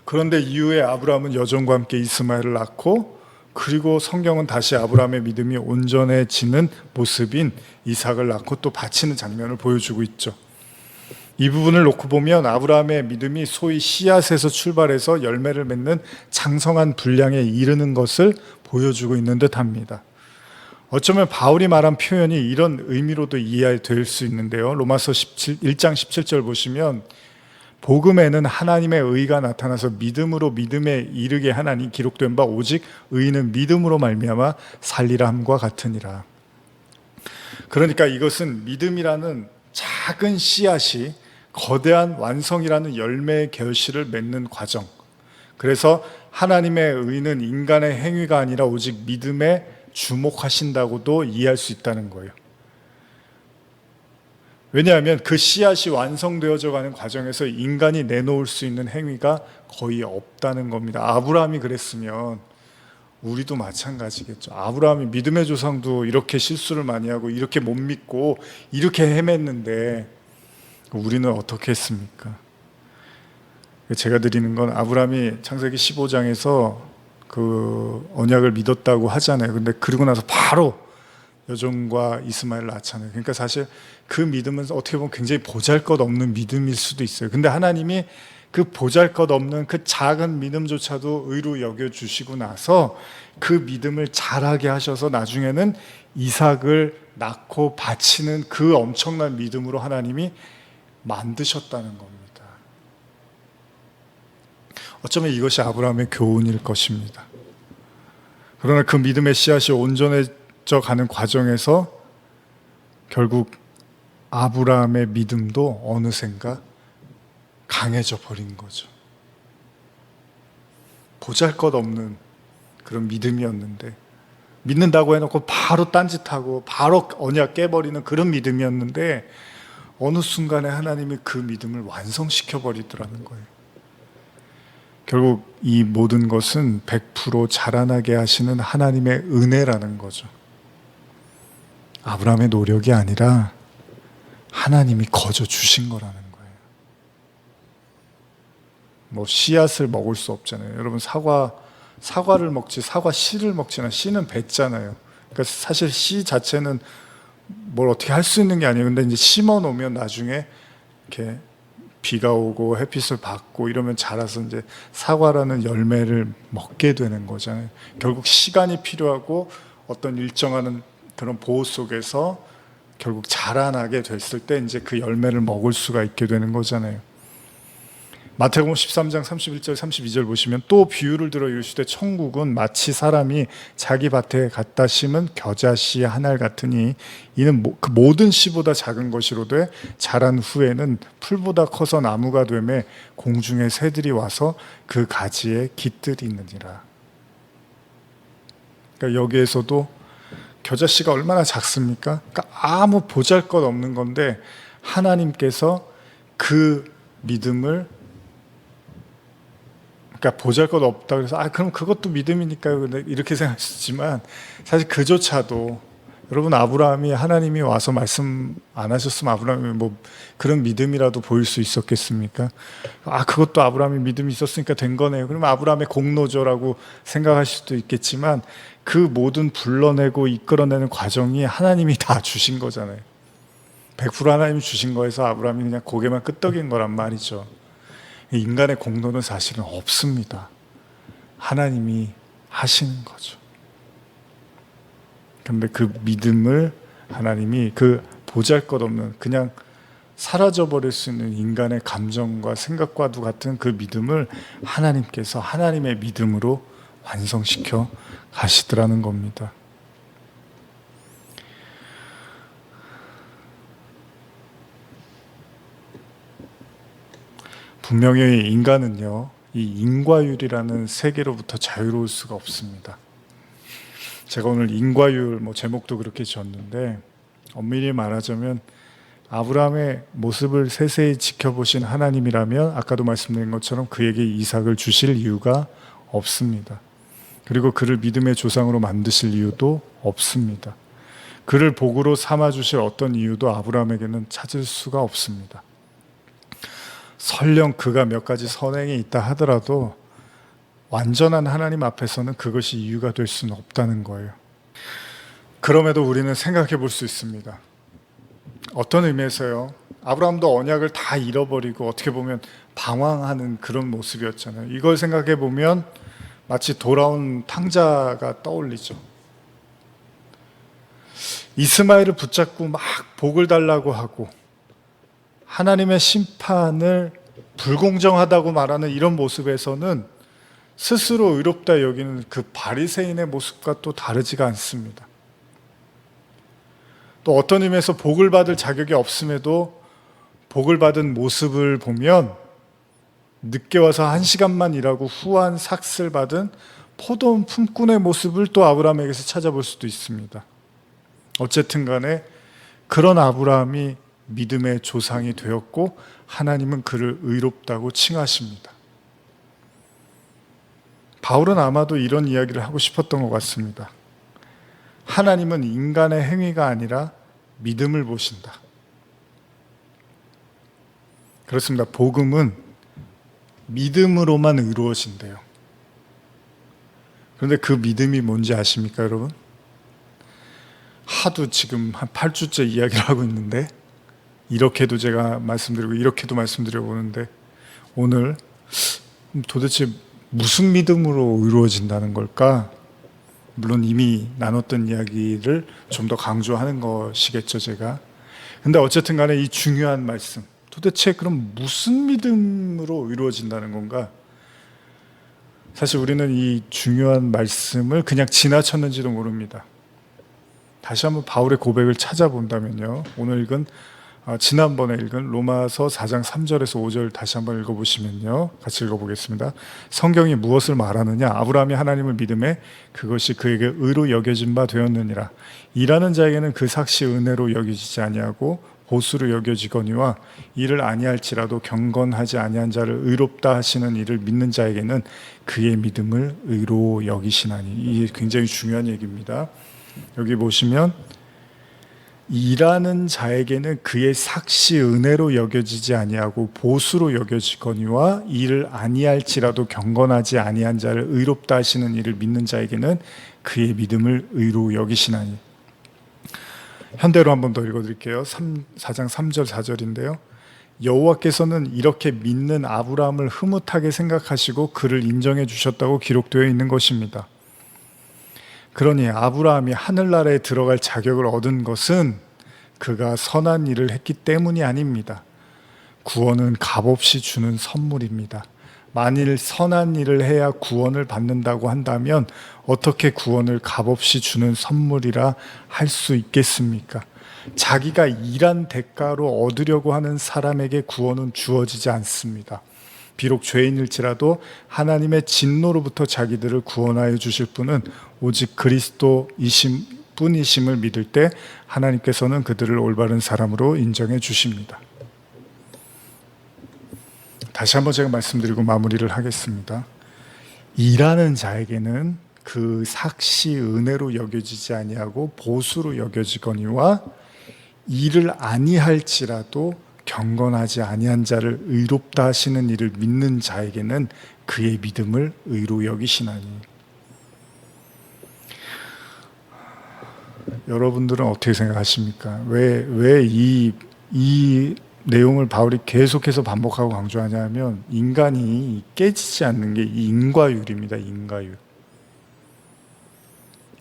그런데 이후에 아브라함은 여종과 함께 이스마엘을 낳고 그리고 성경은 다시 아브라함의 믿음이 온전해지는 모습인 이삭을 낳고 또 바치는 장면을 보여주고 있죠. 이 부분을 놓고 보면 아브라함의 믿음이 소위 씨앗에서 출발해서 열매를 맺는 장성한 분량에 이르는 것을 보여주고 있는 듯합니다. 어쩌면 바울이 말한 표현이 이런 의미로도 이해될 수 있는데요. 로마서 1장 17절 보시면 복음에는 하나님의 의가 나타나서 믿음으로 믿음에 이르게 하나니 기록된 바 오직 의인은 믿음으로 말미암아 살리라 함과 같으니라. 그러니까 이것은 믿음이라는 작은 씨앗이 거대한 완성이라는 열매의 결실을 맺는 과정. 그래서 하나님의 의는 인간의 행위가 아니라 오직 믿음에 주목하신다고도 이해할 수 있다는 거예요. 왜냐하면 그 씨앗이 완성되어져 가는 과정에서 인간이 내놓을 수 있는 행위가 거의 없다는 겁니다. 아브라함이 그랬으면 우리도 마찬가지겠죠. 아브라함이 믿음의 조상도 이렇게 실수를 많이 하고 이렇게 못 믿고 이렇게 헤맸는데 우리는 어떻게 했습니까? 제가 드리는 건 아브라함이 창세기 15장에서 그 언약을 믿었다고 하잖아요. 근데 그러고 나서 바로 여종과 이스마엘을 낳잖아요. 그러니까 사실 그 믿음은 어떻게 보면 굉장히 보잘것없는 믿음일 수도 있어요. 근데 하나님이 그 보잘것없는 그 작은 믿음조차도 의로 여겨주시고 나서 그 믿음을 자라게 하셔서 나중에는 이삭을 낳고 바치는 그 엄청난 믿음으로 하나님이 만드셨다는 겁니다. 어쩌면 이것이 아브라함의 교훈일 것입니다. 그러나 그 믿음의 씨앗이 온전해져 가는 과정에서 결국 아브라함의 믿음도 어느샌가 강해져 버린 거죠. 보잘것없는 그런 믿음이었는데, 믿는다고 해놓고 바로 딴짓하고 바로 언약 깨버리는 그런 믿음이었는데 어느 순간에 하나님이 그 믿음을 완성시켜 버리더라는 거예요. 결국 이 모든 것은 100% 자라나게 하시는 하나님의 은혜라는 거죠. 아브라함의 노력이 아니라 하나님이 거저 주신 거라는 거예요. 뭐 씨앗을 먹을 수 없잖아요. 여러분 사과를 먹지 사과 씨를 먹지나 씨는 뱉잖아요. 그러니까 사실 씨 자체는 뭘 어떻게 할 수 있는 게 아니에요. 근데 이제 심어 놓으면 나중에 이렇게 비가 오고 햇빛을 받고 이러면 자라서 이제 사과라는 열매를 먹게 되는 거잖아요. 결국 시간이 필요하고 어떤 일정한 그런 보호 속에서 결국 자라나게 됐을 때 이제 그 열매를 먹을 수가 있게 되는 거잖아요. 마태복음 13장 31절 32절 보시면 또 비유를 들어 이르시되 천국은 마치 사람이 자기 밭에 갖다 심은 겨자씨 한 알 같으니 이는 그 모든 씨보다 작은 것이로되 자란 후에는 풀보다 커서 나무가 되매 공중의 새들이 와서 그 가지에 깃들이느니라. 그러니까 여기에서도 겨자씨가 얼마나 작습니까? 그러니까 아무 보잘것없는 건데 하나님께서 그 믿음을, 그러니까 보잘것없다 그래서 그럼 그것도 믿음이니까요 이렇게 생각하시지만 사실 그조차도 여러분 아브라함이 하나님이 와서 말씀 안 하셨으면 아브라함이 뭐 그런 믿음이라도 보일 수 있었겠습니까? 그것도 아브라함이 믿음이 있었으니까 된 거네요. 그러면 아브라함의 공로죠라고 생각하실 수도 있겠지만 그 모든 불러내고 이끌어내는 과정이 하나님이 다 주신 거잖아요. 100% 하나님이 주신 거에서 아브라함이 그냥 고개만 끄덕인 거란 말이죠. 인간의 공로는 사실은 없습니다. 하나님이 하시는 거죠. 그런데 그 믿음을 하나님이 그 보잘것없는 그냥 사라져버릴 수 있는 인간의 감정과 생각과도 같은 그 믿음을 하나님께서 하나님의 믿음으로 완성시켜 가시더라는 겁니다. 분명히 인간은요, 이 인과율이라는 세계로부터 자유로울 수가 없습니다. 제가 오늘 인과율 제목도 그렇게 지었는데 엄밀히 말하자면 아브라함의 모습을 세세히 지켜보신 하나님이라면 아까도 말씀드린 것처럼 그에게 이삭을 주실 이유가 없습니다. 그리고 그를 믿음의 조상으로 만드실 이유도 없습니다. 그를 복으로 삼아주실 어떤 이유도 아브라함에게는 찾을 수가 없습니다. 설령 그가 몇 가지 선행이 있다 하더라도 완전한 하나님 앞에서는 그것이 이유가 될 수는 없다는 거예요. 그럼에도 우리는 생각해 볼 수 있습니다. 어떤 의미에서요, 아브라함도 언약을 다 잃어버리고 어떻게 보면 방황하는 그런 모습이었잖아요. 이걸 생각해 보면 마치 돌아온 탕자가 떠올리죠. 이스마엘을 붙잡고 막 복을 달라고 하고 하나님의 심판을 불공정하다고 말하는 이런 모습에서는 스스로 의롭다 여기는 그 바리새인의 모습과 또 다르지가 않습니다. 또 어떤 의미에서 복을 받을 자격이 없음에도 복을 받은 모습을 보면 늦게 와서 1시간만 일하고 후한 삭슬 받은 포도원 품꾼의 모습을 또 아브라함에게서 찾아볼 수도 있습니다. 어쨌든 간에 그런 아브라함이 믿음의 조상이 되었고 하나님은 그를 의롭다고 칭하십니다. 바울은 아마도 이런 이야기를 하고 싶었던 것 같습니다. 하나님은 인간의 행위가 아니라 믿음을 보신다. 그렇습니다. 복음은 믿음으로만 이루어진대요. 그런데 그 믿음이 뭔지 아십니까, 여러분? 하도 지금 한 8주째 이야기를 하고 있는데 이렇게도 제가 말씀드리고 이렇게도 말씀드려 보는데 오늘 도대체 무슨 믿음으로 이루어진다는 걸까? 물론 이미 나눴던 이야기를 좀 더 강조하는 것이겠죠, 제가. 근데 어쨌든 간에 이 중요한 말씀, 도대체 그럼 무슨 믿음으로 이루어진다는 건가? 사실 우리는 이 중요한 말씀을 그냥 지나쳤는지도 모릅니다. 다시 한번 바울의 고백을 찾아본다면요, 오늘 지난번에 읽은 로마서 4장 3절에서 5절 다시 한번 읽어보시면요, 같이 읽어보겠습니다. 성경이 무엇을 말하느냐? 아브라함이 하나님을 믿음에 그것이 그에게 의로 여겨진 바 되었느니라. 일하는 자에게는 그 삭시 은혜로 여겨지지 아니하고 보수로 여겨지거니와 이를 아니할지라도 경건하지 아니한 자를 의롭다 하시는 이를 믿는 자에게는 그의 믿음을 의로 여기시나니. 이게 굉장히 중요한 얘기입니다. 여기 보시면 일하는 자에게는 그의 삭시 은혜로 여겨지지 아니하고 보수로 여겨지거니와 이를 아니할지라도 경건하지 아니한 자를 의롭다 하시는 이를 믿는 자에게는 그의 믿음을 의로 여기시나니. 현대로 한 번 더 읽어드릴게요. 4장 3절 4절인데요. 여호와께서는 이렇게 믿는 아브라함을 흐뭇하게 생각하시고 그를 인정해 주셨다고 기록되어 있는 것입니다. 그러니 아브라함이 하늘나라에 들어갈 자격을 얻은 것은 그가 선한 일을 했기 때문이 아닙니다. 구원은 값없이 주는 선물입니다. 만일 선한 일을 해야 구원을 받는다고 한다면 어떻게 구원을 값없이 주는 선물이라 할 수 있겠습니까? 자기가 일한 대가로 얻으려고 하는 사람에게 구원은 주어지지 않습니다. 비록 죄인일지라도 하나님의 진노로부터 자기들을 구원하여 주실 분은 오직 그리스도이심 뿐이심을 믿을 때 하나님께서는 그들을 올바른 사람으로 인정해 주십니다. 다시 한번 제가 말씀드리고 마무리를 하겠습니다. 일하는 자에게는 그 삭시 은혜로 여겨지지 아니하고 보수로 여겨지거니와 일을 아니할지라도 경건하지 아니한 자를 의롭다 하시는 이를 믿는 자에게는 그의 믿음을 의로 여기시나니. 여러분들은 어떻게 생각하십니까? 왜 이 내용을 바울이 계속해서 반복하고 강조하냐면 인간이 깨지지 않는 게 이 인과율입니다. 인과율.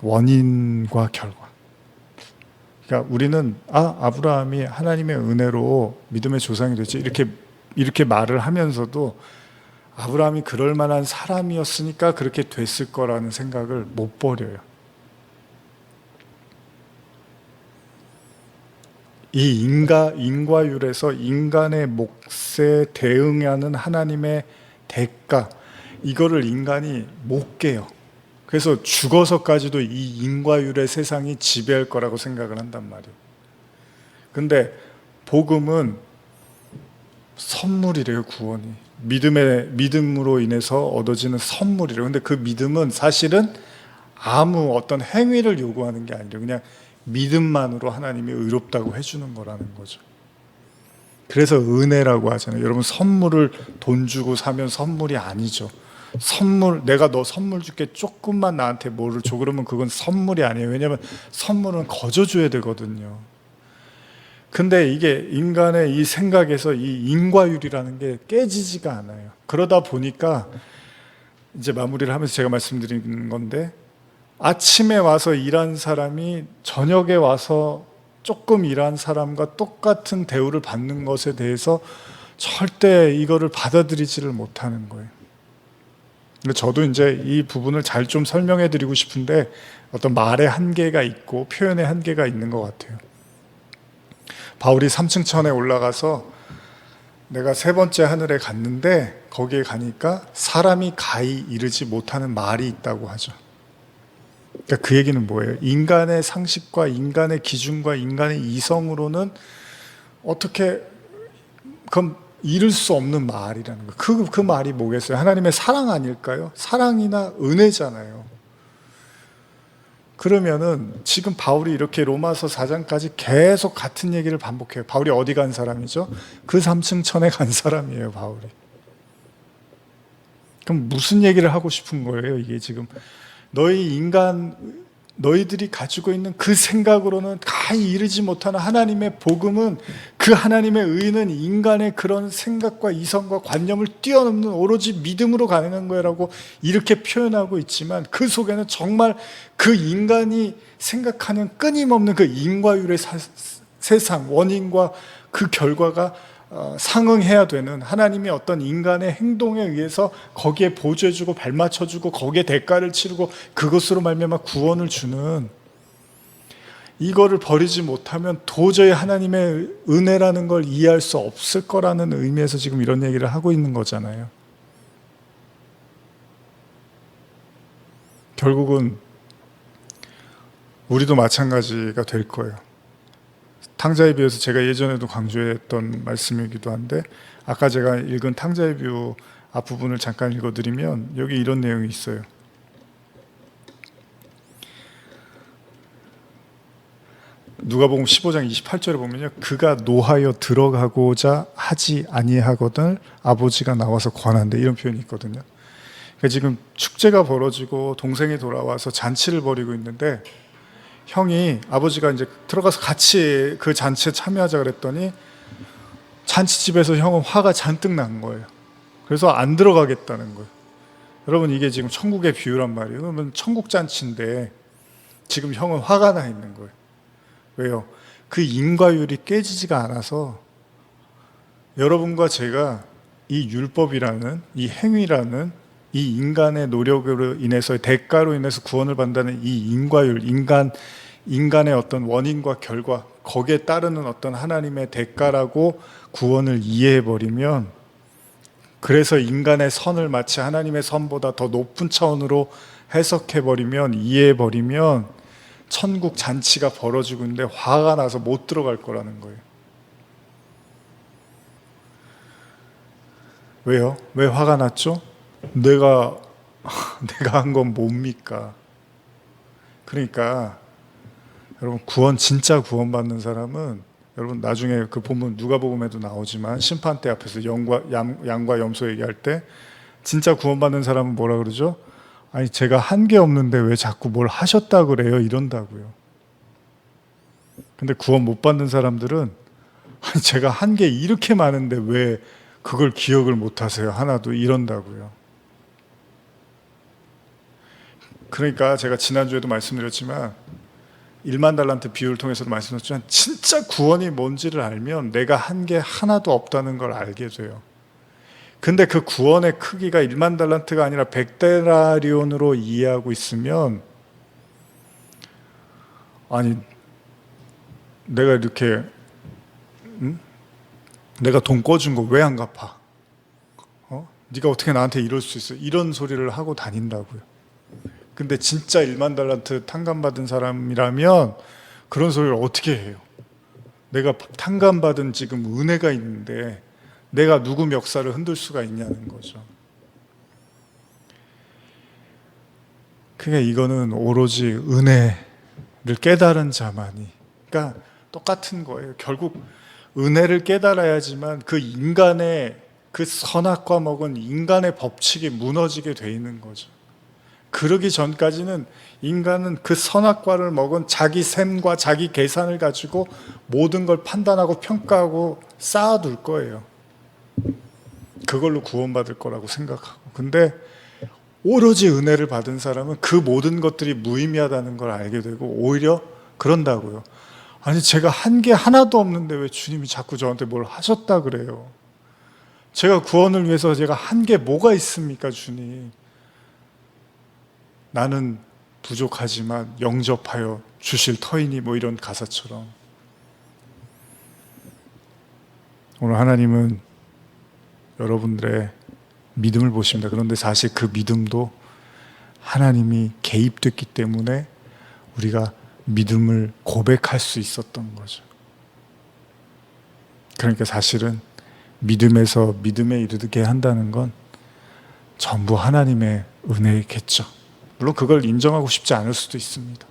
원인과 결과. 그러니까 우리는 아브라함이 하나님의 은혜로 믿음의 조상이 됐지 이렇게 말을 하면서도 아브라함이 그럴 만한 사람이었으니까 그렇게 됐을 거라는 생각을 못 버려요. 이 인과율에서 인간의 몫에 대응하는 하나님의 대가, 이거를 인간이 못 깨요. 그래서 죽어서까지도 이 인과율의 세상이 지배할 거라고 생각을 한단 말이에요. 근데 복음은 선물이래요, 구원이. 믿음으로 인해서 얻어지는 선물이래요. 근데 그 믿음은 사실은 아무 어떤 행위를 요구하는 게 아니라 그냥 믿음만으로 하나님이 의롭다고 해주는 거라는 거죠. 그래서 은혜라고 하잖아요. 여러분, 선물을 돈 주고 사면 선물이 아니죠. 선물, 내가 너 선물 줄게, 조금만 나한테 뭐를 줘. 그러면 그건 선물이 아니에요. 왜냐하면 선물은 거저줘야 되거든요. 근데 이게 인간의 이 생각에서 이 인과율이라는 게 깨지지가 않아요. 그러다 보니까 이제 마무리를 하면서 제가 말씀드리는 건데, 아침에 와서 일한 사람이 저녁에 와서 조금 일한 사람과 똑같은 대우를 받는 것에 대해서 절대 이거를 받아들이지를 못하는 거예요. 근데 저도 이제 이 부분을 잘 좀 설명해 드리고 싶은데 어떤 말의 한계가 있고 표현의 한계가 있는 것 같아요. 바울이 3층 천에 올라가서 내가 세 번째 하늘에 갔는데 거기에 가니까 사람이 가히 이르지 못하는 말이 있다고 하죠. 그러니까 그 얘기는 뭐예요? 인간의 상식과 인간의 기준과 인간의 이성으로는 어떻게 그럼 이룰 수 없는 말이라는 거예요. 그 말이 뭐겠어요? 하나님의 사랑 아닐까요? 사랑이나 은혜잖아요. 그러면은 지금 바울이 이렇게 로마서 4장까지 계속 같은 얘기를 반복해요. 바울이 어디 간 사람이죠? 그 3층 천에 간 사람이에요, 바울이. 그럼 무슨 얘기를 하고 싶은 거예요, 이게 지금? 너희들이 가지고 있는 그 생각으로는 가히 이르지 못하는 하나님의 복음은, 그 하나님의 의는 인간의 그런 생각과 이성과 관념을 뛰어넘는 오로지 믿음으로 가능한 거라고 이렇게 표현하고 있지만, 그 속에는 정말 그 인간이 생각하는 끊임없는 그 인과율의 세상, 원인과 그 결과가 상응해야 되는 하나님이 어떤 인간의 행동에 의해서 거기에 보조해주고 발맞춰주고 거기에 대가를 치르고 그것으로 말미암아 구원을 주는, 이거를 버리지 못하면 도저히 하나님의 은혜라는 걸 이해할 수 없을 거라는 의미에서 지금 이런 얘기를 하고 있는 거잖아요. 결국은 우리도 마찬가지가 될 거예요. 탕자의 비유에서 제가 예전에도 강조했던 말씀이기도 한데, 아까 제가 읽은 탕자의 비유 앞부분을 잠깐 읽어드리면 여기 이런 내용이 있어요. 누가복음 15장 28절에 보면요, 그가 노하여 들어가고자 하지 아니하거든 아버지가 나와서 권한대, 이런 표현이 있거든요. 그러니까 지금 축제가 벌어지고 동생이 돌아와서 잔치를 벌이고 있는데, 형이, 아버지가 이제 들어가서 같이 그 잔치에 참여하자 그랬더니 잔치집에서 형은 화가 잔뜩 난 거예요. 그래서 안 들어가겠다는 거예요. 여러분, 이게 지금 천국의 비유란 말이에요. 그러면 천국 잔치인데 지금 형은 화가 나 있는 거예요. 왜요? 그 인과율이 깨지지가 않아서 여러분과 제가 이 율법이라는, 이 행위라는, 이 인간의 노력으로 인해서, 대가로 인해서 구원을 받는다는 이 인과율, 인간의 어떤 원인과 결과, 거기에 따르는 어떤 하나님의 대가라고 구원을 이해해버리면, 그래서 인간의 선을 마치 하나님의 선보다 더 높은 차원으로 해석해버리면, 이해해버리면 천국 잔치가 벌어지고 있는데 화가 나서 못 들어갈 거라는 거예요. 왜요? 왜 화가 났죠? 내가 한 건 뭡니까? 그러니까 여러분, 진짜 구원받는 사람은, 여러분 나중에 그 본문 누가복음에도 나오지만 심판대 앞에서 양과 염소 얘기할 때 진짜 구원받는 사람은 뭐라 그러죠? 아니, 제가 한 게 없는데 왜 자꾸 뭘 하셨다 그래요? 이런다고요. 근데 구원 못 받는 사람들은, 아니, 제가 한 게 이렇게 많은데 왜 그걸 기억을 못 하세요? 하나도, 이런다고요. 그러니까 제가 지난주에도 말씀드렸지만 1만 달란트 비유를 통해서도 말씀드렸지만, 진짜 구원이 뭔지를 알면 내가 한 게 하나도 없다는 걸 알게 돼요. 근데 그 구원의 크기가 1만 달란트가 아니라 100데나리온으로 이해하고 있으면, 아니, 내가 이렇게 내가 돈 꿔준 거 왜 안 갚아? 네가 어떻게 나한테 이럴 수 있어? 이런 소리를 하고 다닌다고요. 근데 진짜 1만 달란트 탕감받은 사람이라면 그런 소리를 어떻게 해요? 내가 탕감받은 지금 은혜가 있는데 내가 누구 멱살을 흔들 수가 있냐는 거죠. 그러니까 이거는 오로지 은혜를 깨달은 자만이, 그러니까 똑같은 거예요. 결국 은혜를 깨달아야지만 그 인간의 그 선악과 먹은 인간의 법칙이 무너지게 돼 있는 거죠. 그러기 전까지는 인간은 그 선악과를 먹은 자기 셈과 자기 계산을 가지고 모든 걸 판단하고 평가하고 쌓아둘 거예요. 그걸로 구원받을 거라고 생각하고. 근데 오로지 은혜를 받은 사람은 그 모든 것들이 무의미하다는 걸 알게 되고 오히려 그런다고요. 아니, 제가 한 게 하나도 없는데 왜 주님이 자꾸 저한테 뭘 하셨다 그래요? 제가 구원을 위해서 제가 한 게 뭐가 있습니까, 주님? 나는 부족하지만 영접하여 주실 터이니, 뭐 이런 가사처럼. 오늘 하나님은 여러분들의 믿음을 보십니다. 그런데 사실 그 믿음도 하나님이 개입됐기 때문에 우리가 믿음을 고백할 수 있었던 거죠. 그러니까 사실은 믿음에서 믿음에 이르게 한다는 건 전부 하나님의 은혜겠죠. 물론 그걸 인정하고 싶지 않을 수도 있습니다.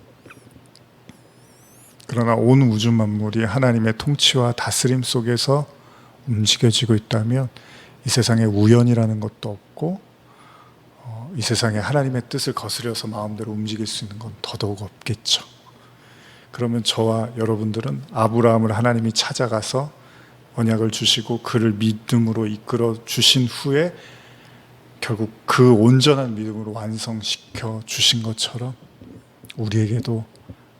그러나 온 우주 만물이 하나님의 통치와 다스림 속에서 움직여지고 있다면 이 세상에 우연이라는 것도 없고 이 세상에 하나님의 뜻을 거스려서 마음대로 움직일 수 있는 건 더더욱 없겠죠. 그러면 저와 여러분들은 아브라함을 하나님이 찾아가서 언약을 주시고 그를 믿음으로 이끌어 주신 후에 결국 그 온전한 믿음으로 완성시켜 주신 것처럼 우리에게도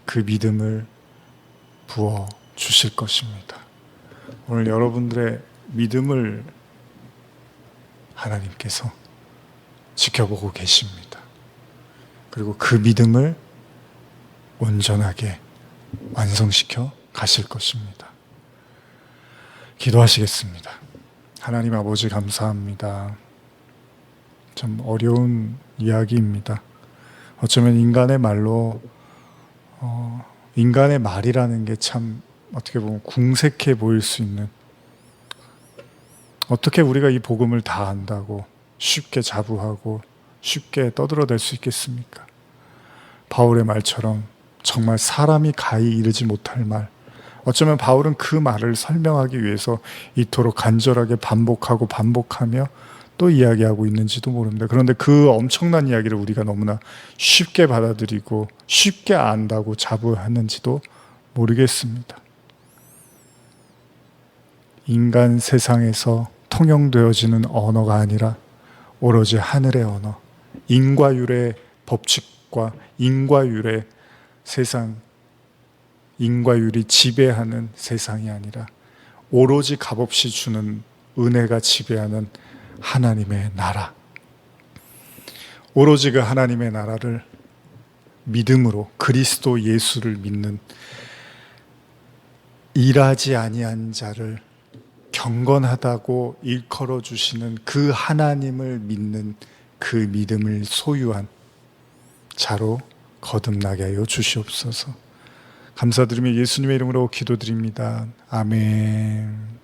그 믿음을 부어 주실 것입니다. 오늘 여러분들의 믿음을 하나님께서 지켜보고 계십니다. 그리고 그 믿음을 온전하게 완성시켜 가실 것입니다. 기도하시겠습니다. 하나님 아버지, 감사합니다. 참 어려운 이야기입니다. 어쩌면 인간의 말로 인간의 말이라는 게 참 어떻게 보면 궁색해 보일 수 있는, 어떻게 우리가 이 복음을 다 안다고 쉽게 자부하고 쉽게 떠들어댈 수 있겠습니까? 바울의 말처럼 정말 사람이 가히 이르지 못할 말, 어쩌면 바울은 그 말을 설명하기 위해서 이토록 간절하게 반복하고 반복하며 또 이야기하고 있는지도 모릅니다. 그런데 그 엄청난 이야기를 우리가 너무나 쉽게 받아들이고 쉽게 안다고 자부하는지도 모르겠습니다. 인간 세상에서 통용되어지는 언어가 아니라 오로지 하늘의 언어, 인과율의 법칙과 인과율의 세상, 인과율이 지배하는 세상이 아니라 오로지 값없이 주는 은혜가 지배하는 하나님의 나라, 오로지 그 하나님의 나라를 믿음으로 그리스도 예수를 믿는 일하지 아니한 자를 경건하다고 일컬어 주시는 그 하나님을 믿는 그 믿음을 소유한 자로 거듭나게 하여 주시옵소서. 감사드리며 예수님의 이름으로 기도드립니다. 아멘.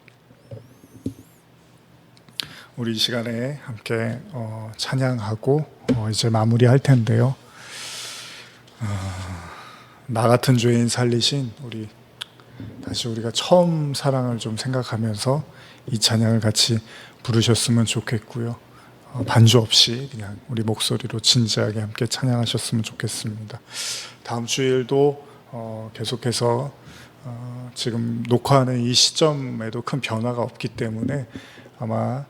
우리 이 시간에 함께 찬양하고 이제 마무리할 텐데요. 나 같은 죄인 살리신 다시 우리가 처음 사랑을 좀 생각하면서 이 찬양을 같이 부르셨으면 좋겠고요. 반주 없이 그냥 우리 목소리로 진지하게 함께 찬양하셨으면 좋겠습니다. 다음 주일도 계속해서 지금 녹화하는 이 시점에도 큰 변화가 없기 때문에 아마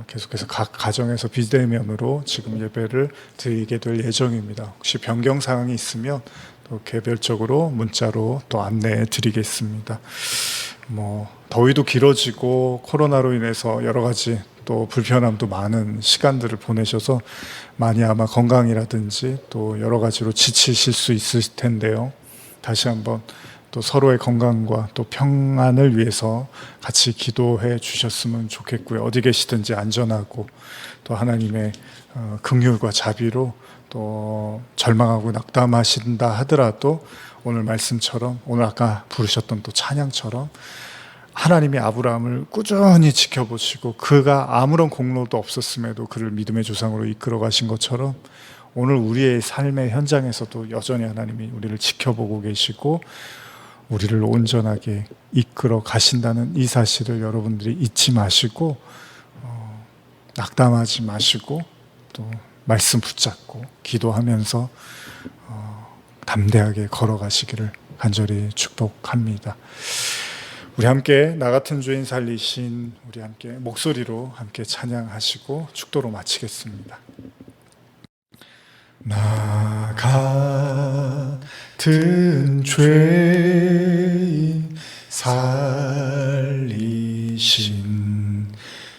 계속해서 각 가정에서 비대면으로 지금 예배를 드리게 될 예정입니다. 혹시 변경 사항이 있으면 또 개별적으로 문자로 또 안내해 드리겠습니다. 더위도 길어지고 코로나로 인해서 여러 가지 또 불편함도 많은 시간들을 보내셔서 많이 아마 건강이라든지 또 여러 가지로 지치실 수 있을 텐데요. 다시 한번 또 서로의 건강과 또 평안을 위해서 같이 기도해 주셨으면 좋겠고요. 어디 계시든지 안전하고 또 하나님의 긍휼과 자비로 또 절망하고 낙담하신다 하더라도 오늘 말씀처럼, 오늘 아까 부르셨던 또 찬양처럼 하나님이 아브라함을 꾸준히 지켜보시고 그가 아무런 공로도 없었음에도 그를 믿음의 조상으로 이끌어 가신 것처럼 오늘 우리의 삶의 현장에서도 여전히 하나님이 우리를 지켜보고 계시고 우리를 온전하게 이끌어 가신다는 이 사실을 여러분들이 잊지 마시고 낙담하지 마시고 또 말씀 붙잡고 기도하면서 담대하게 걸어가시기를 간절히 축복합니다. 우리 함께 나 같은 죄인 살리신 우리 함께 목소리로 함께 찬양하시고 축도로 마치겠습니다. 나 같은 죄인 살리신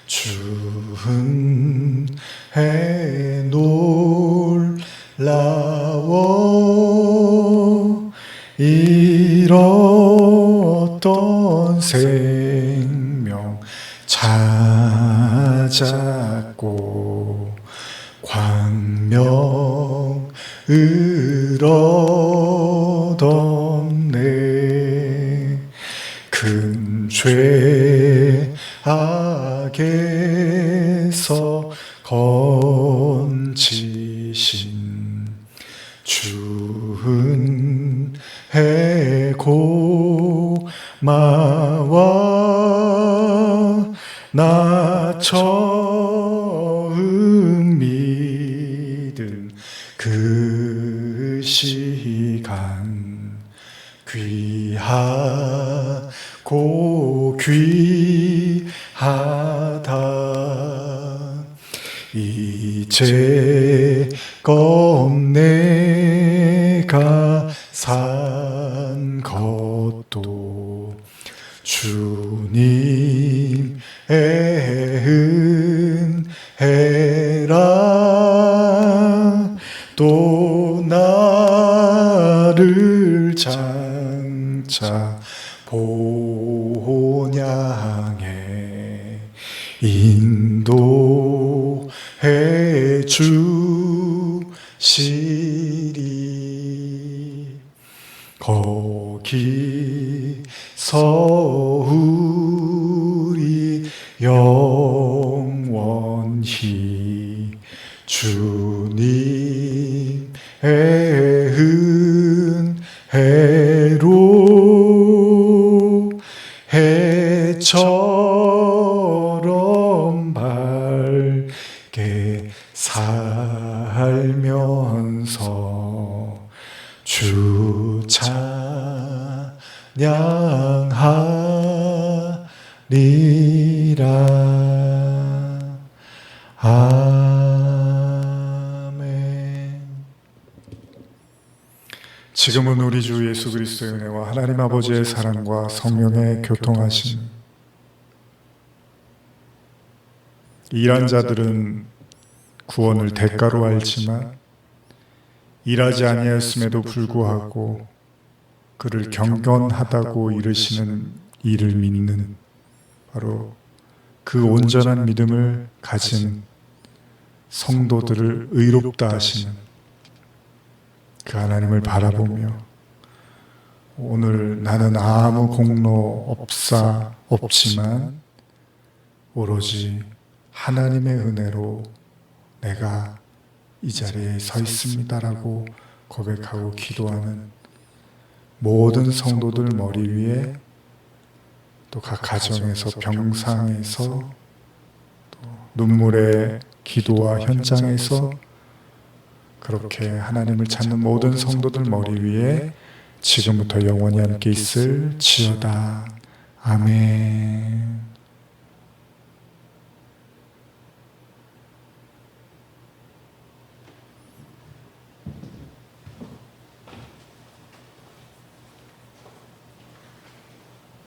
주은 해 놀라워 잃었던 생명 찾았고 광명을 얻었네. 큰 죄악에서 건지신 주은 고마워. 나 처음 믿은 그 시간 귀하고 귀하다. 이제껏 내가 산 것도 주님의 은혜라. 또 나를 장차 본향에 인도해 주시리. 거기서 우리 영원히 주님의 은혜로 해처럼 밝게 살면서 주 찬양하리라. 아멘. 지금은 우리 주 예수 그리스도의 은혜와 하나님 아버지의 사랑과 성령의 교통하심, 일한 자들은 구원을 대가로 알지만 일하지 아니하였음에도 불구하고 그를 경건하다고 이르시는 이를 믿는 바로 그 온전한 믿음을 가진 성도들을 의롭다 하시는 그 하나님을 바라보며 오늘 나는 아무 공로 없지만 오로지 하나님의 은혜로 내가 이 자리에 서 있습니다라고 고백하고 기도하는 모든 성도들 머리 위에 또 각 가정에서 병상에서 또 눈물의 기도와 현장에서 그렇게 하나님을 찾는 모든 성도들 머리 위에 지금부터 영원히 함께 있을지어다. 아멘.